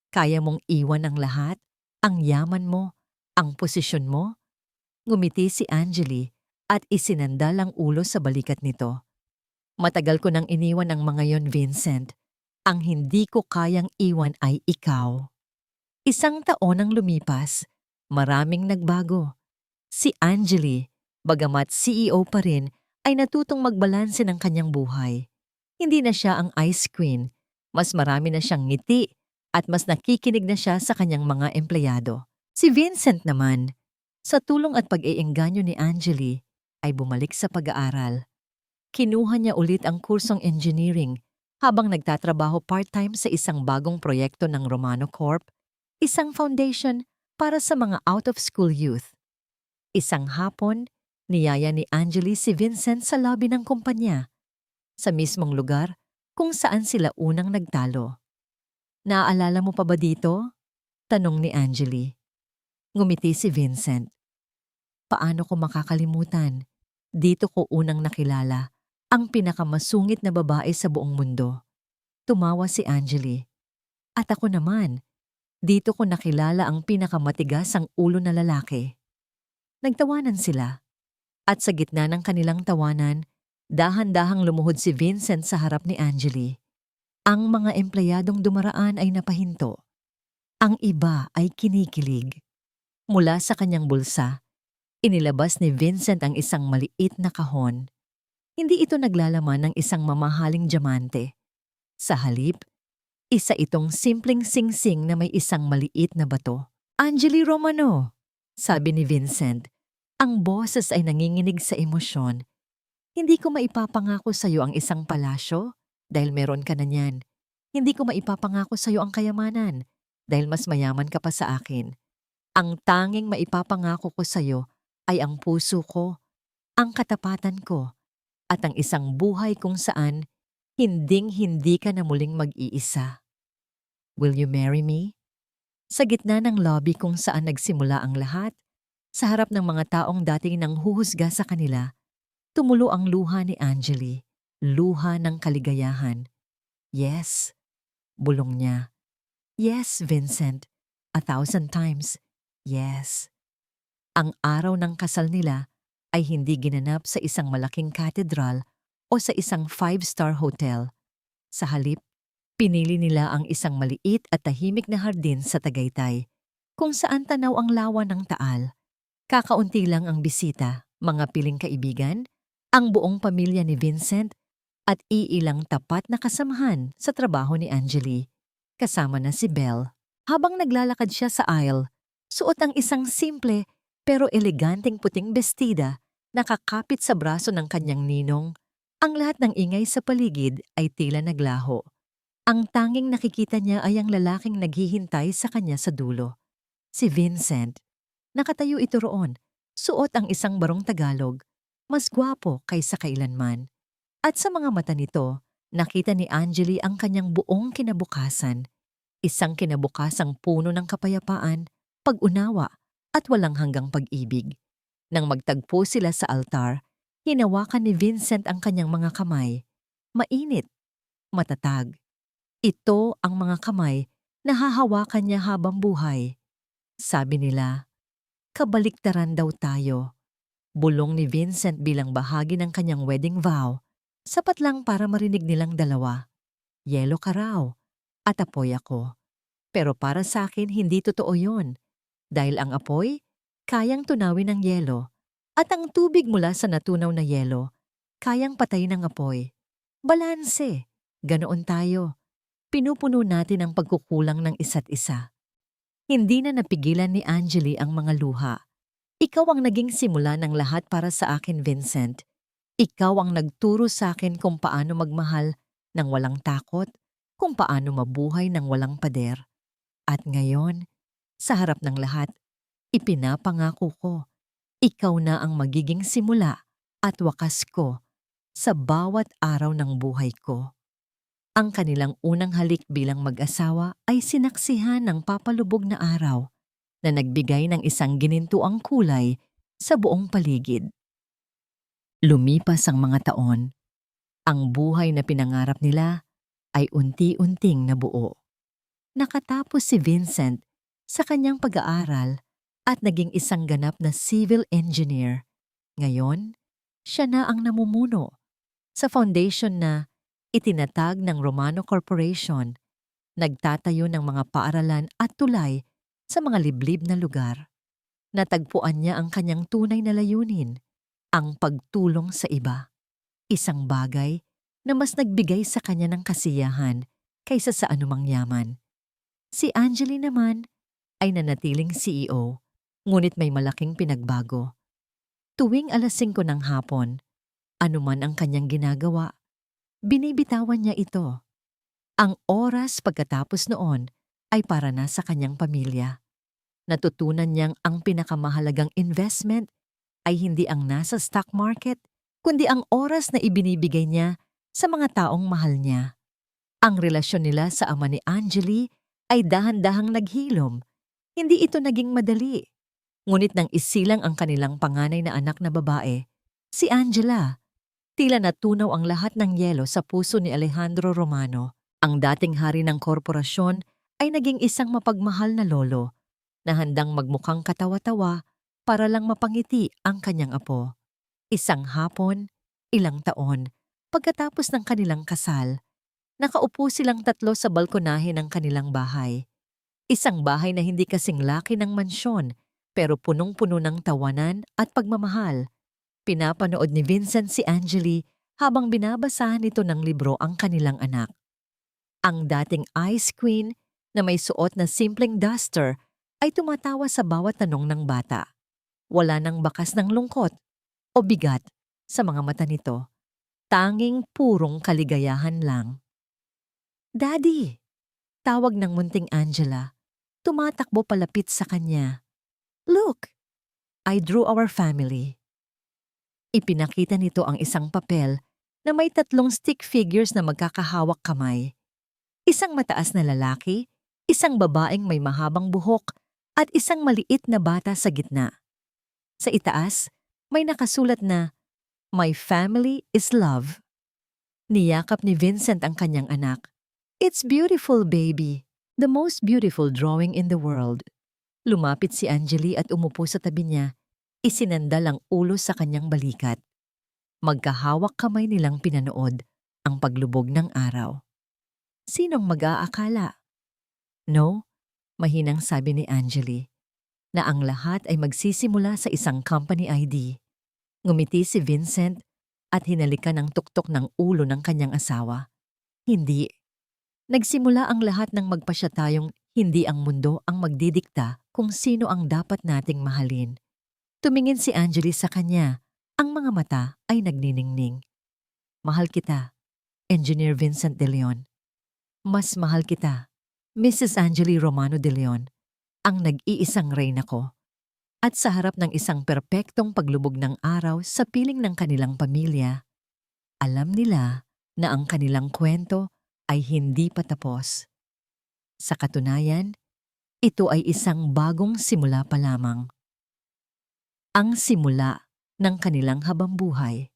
Kaya mong iwan ang lahat? Ang yaman mo? Ang posisyon mo? Ngumiti si Angeli at isinandal ang ulo sa balikat nito. Matagal ko nang iniwan ang mga yon, Vincent. Ang hindi ko kayang iwan ay ikaw. Isang taon ang lumipas, maraming nagbago. Si Angeli, bagamat CEO pa rin, ay natutong magbalanse ng kanyang buhay. Hindi na siya ang ice queen, mas marami na siyang ngiti at mas nakikinig na siya sa kanyang mga empleyado. Si Vincent naman, sa tulong at pag-iengganyo ni Angeli, ay bumalik sa pag-aaral. Kinuha niya ulit ang kursong engineering habang nagtatrabaho part-time sa isang bagong proyekto ng Romano Corp, isang foundation para sa mga out-of-school youth. Isang hapon, niyaya ni Angeli si Vincent sa lobby ng kumpanya, sa mismong lugar kung saan sila unang nagtalo. Naaalala mo pa ba dito? Tanong ni Angeli. Ngumiti si Vincent. Paano ko makakalimutan? Dito ko unang nakilala ang pinakamasungit na babae sa buong mundo. Tumawa si Angeli. At ako naman, dito ko nakilala ang pinakamatigas ang ulo na lalaki. Nagtawanan sila. At sa gitna ng kanilang tawanan, dahan-dahang lumuhod si Vincent sa harap ni Angeli. Ang mga empleyadong dumaraan ay napahinto. Ang iba ay kinikilig. Mula sa kanyang bulsa, inilabas ni Vincent ang isang maliit na kahon. Hindi ito naglalaman ng isang mamahaling diamante. Sa halip, isa itong simpleng singsing na may isang maliit na bato. Angeli Romano, sabi ni Vincent. Ang boses ay nanginginig sa emosyon. Hindi ko maipapangako sa iyo ang isang palasyo dahil meron ka na niyan. Hindi ko maipapangako sa iyo ang kayamanan dahil mas mayaman ka pa sa akin. Ang tanging maipapangako ko sa iyo ay ang puso ko, ang katapatan ko, at ang isang buhay kung saan hinding-hindi ka na muling mag-iisa. Will you marry me? Sa gitna ng lobby kung saan nagsimula ang lahat, sa harap ng mga taong dating nang huhusga sa kanila, tumulo ang luha ni Angeli, luha ng kaligayahan. Yes, bulong niya. Yes, Vincent, 1,000 times. Yes. Ang araw ng kasal nila ay hindi ginanap sa isang malaking katedral o sa isang 5-star hotel. Sa halip, pinili nila ang isang maliit at tahimik na hardin sa Tagaytay, kung saan tanaw ang lawa ng Taal. Kakaunti lang ang bisita, mga piling kaibigan, ang buong pamilya ni Vincent at iilang tapat na kasamahan sa trabaho ni Angeli, kasama na si Belle. Habang naglalakad siya sa aisle, suot ang isang simple pero eleganteng puting bestida, nakakapit sa braso ng kanyang ninong. Ang lahat ng ingay sa paligid ay tila naglaho. Ang tanging nakikita niya ay ang lalaking naghihintay sa kanya sa dulo. Si Vincent. Nakatayo ito roon, suot ang isang barong Tagalog, mas gwapo kaysa kailanman. At sa mga mata nito, nakita ni Angeli ang kanyang buong kinabukasan. Isang kinabukasang puno ng kapayapaan, pag-unawa, at walang hanggang pag-ibig. Nang magtagpo sila sa altar, hinawakan ni Vincent ang kanyang mga kamay. Mainit, matatag. Ito ang mga kamay na hahawakan niya habang buhay. Sabi nila, kabaliktaran daw tayo. Bulong ni Vincent bilang bahagi ng kanyang wedding vow, sapat lang para marinig nilang dalawa. Yelo ka raw, at apoy ako. Pero para sa akin hindi totoo yon. Dahil ang apoy, kayang tunawin ng yelo, at ang tubig mula sa natunaw na yelo, kayang patayin ng apoy. Balanse, ganoon tayo. Pinupuno natin ang pagkukulang ng isa't isa. Hindi na napigilan ni Angeli ang mga luha. Ikaw ang naging simula ng lahat para sa akin, Vincent. Ikaw ang nagturo sa akin kung paano magmahal ng walang takot, kung paano mabuhay ng walang pader. At ngayon, sa harap ng lahat, ipinapangako ko, ikaw na ang magiging simula at wakas ko sa bawat araw ng buhay ko. Ang kanilang unang halik bilang mag-asawa ay sinaksihan ng papalubog na araw na nagbigay ng isang ginintuang kulay sa buong paligid. Lumipas ang mga taon. Ang buhay na pinangarap nila ay unti-unting nabuo. Nakatapos si Vincent sa kanyang pag-aaral at naging isang ganap na civil engineer. Ngayon, siya na ang namumuno sa foundation na itinatag ng Romano Corporation, nagtatayo ng mga paaralan at tulay sa mga liblib na lugar. Natagpuan niya ang kanyang tunay na layunin, ang pagtulong sa iba. Isang bagay na mas nagbigay sa kanya ng kasiyahan kaysa sa anumang yaman. Si Angeli naman ay nanatiling CEO, ngunit may malaking pinagbago. Tuwing 5:00 ng hapon, anuman ang kanyang ginagawa, binibitawan niya ito. Ang oras pagkatapos noon ay para na sa kanyang pamilya. Natutunan niyang ang pinakamahalagang investment ay hindi ang nasa stock market, kundi ang oras na ibinibigay niya sa mga taong mahal niya. Ang relasyon nila sa ama ni Angeli ay dahan-dahang naghilom. Hindi ito naging madali. Ngunit nang isilang ang kanilang panganay na anak na babae, si Angela, tila natunaw ang lahat ng yelo sa puso ni Alejandro Romano. Ang dating hari ng korporasyon ay naging isang mapagmahal na lolo na handang magmukhang katawa-tawa para lang mapangiti ang kanyang apo. Isang hapon, ilang taon, pagkatapos ng kanilang kasal, nakaupo silang tatlo sa balkonahe ng kanilang bahay. Isang bahay na hindi kasing laki ng mansyon pero punong-puno ng tawanan at pagmamahal. Pinapanood ni Vincent si Angeli habang binabasahan nito ng libro ang kanilang anak. Ang dating ice queen na may suot na simpleng duster ay tumatawa sa bawat tanong ng bata. Wala nang bakas ng lungkot o bigat sa mga mata nito. Tanging purong kaligayahan lang. "Daddy!" Tawag ng munting Angela. Tumatakbo palapit sa kanya. "Look! I drew our family." Ipinakita nito ang isang papel na may 3 stick figures na magkakahawak kamay. Isang mataas na lalaki, isang babaeng may mahabang buhok, at isang maliit na bata sa gitna. Sa itaas, may nakasulat na, "My family is love." Niyakap ni Vincent ang kanyang anak. "It's beautiful, baby. The most beautiful drawing in the world." Lumapit si Angeli at umupo sa tabi niya. Isinandal ang ulo sa kanyang balikat. Magkahawak kamay nilang pinanood ang paglubog ng araw. Sinong mag-aakala? "No," mahinang sabi ni Angeli, "na ang lahat ay magsisimula sa isang company ID." Ngumiti si Vincent at hinalikan ang tuktok ng ulo ng kanyang asawa. "Hindi. Nagsimula ang lahat ng magpasya tayong hindi ang mundo ang magdidikta kung sino ang dapat nating mahalin." Tumingin si Angeli sa kanya. Ang mga mata ay nagniningning. "Mahal kita, Engineer Vincent De Leon. Mas mahal kita, Mrs. Angeli Romano De Leon, ang nag-iisang reyna ko." At sa harap ng isang perpektong paglubog ng araw sa piling ng kanilang pamilya, alam nila na ang kanilang kwento ay hindi pa tapos. Sa katunayan, ito ay isang bagong simula pa lamang. Ang simula ng kanilang habambuhay.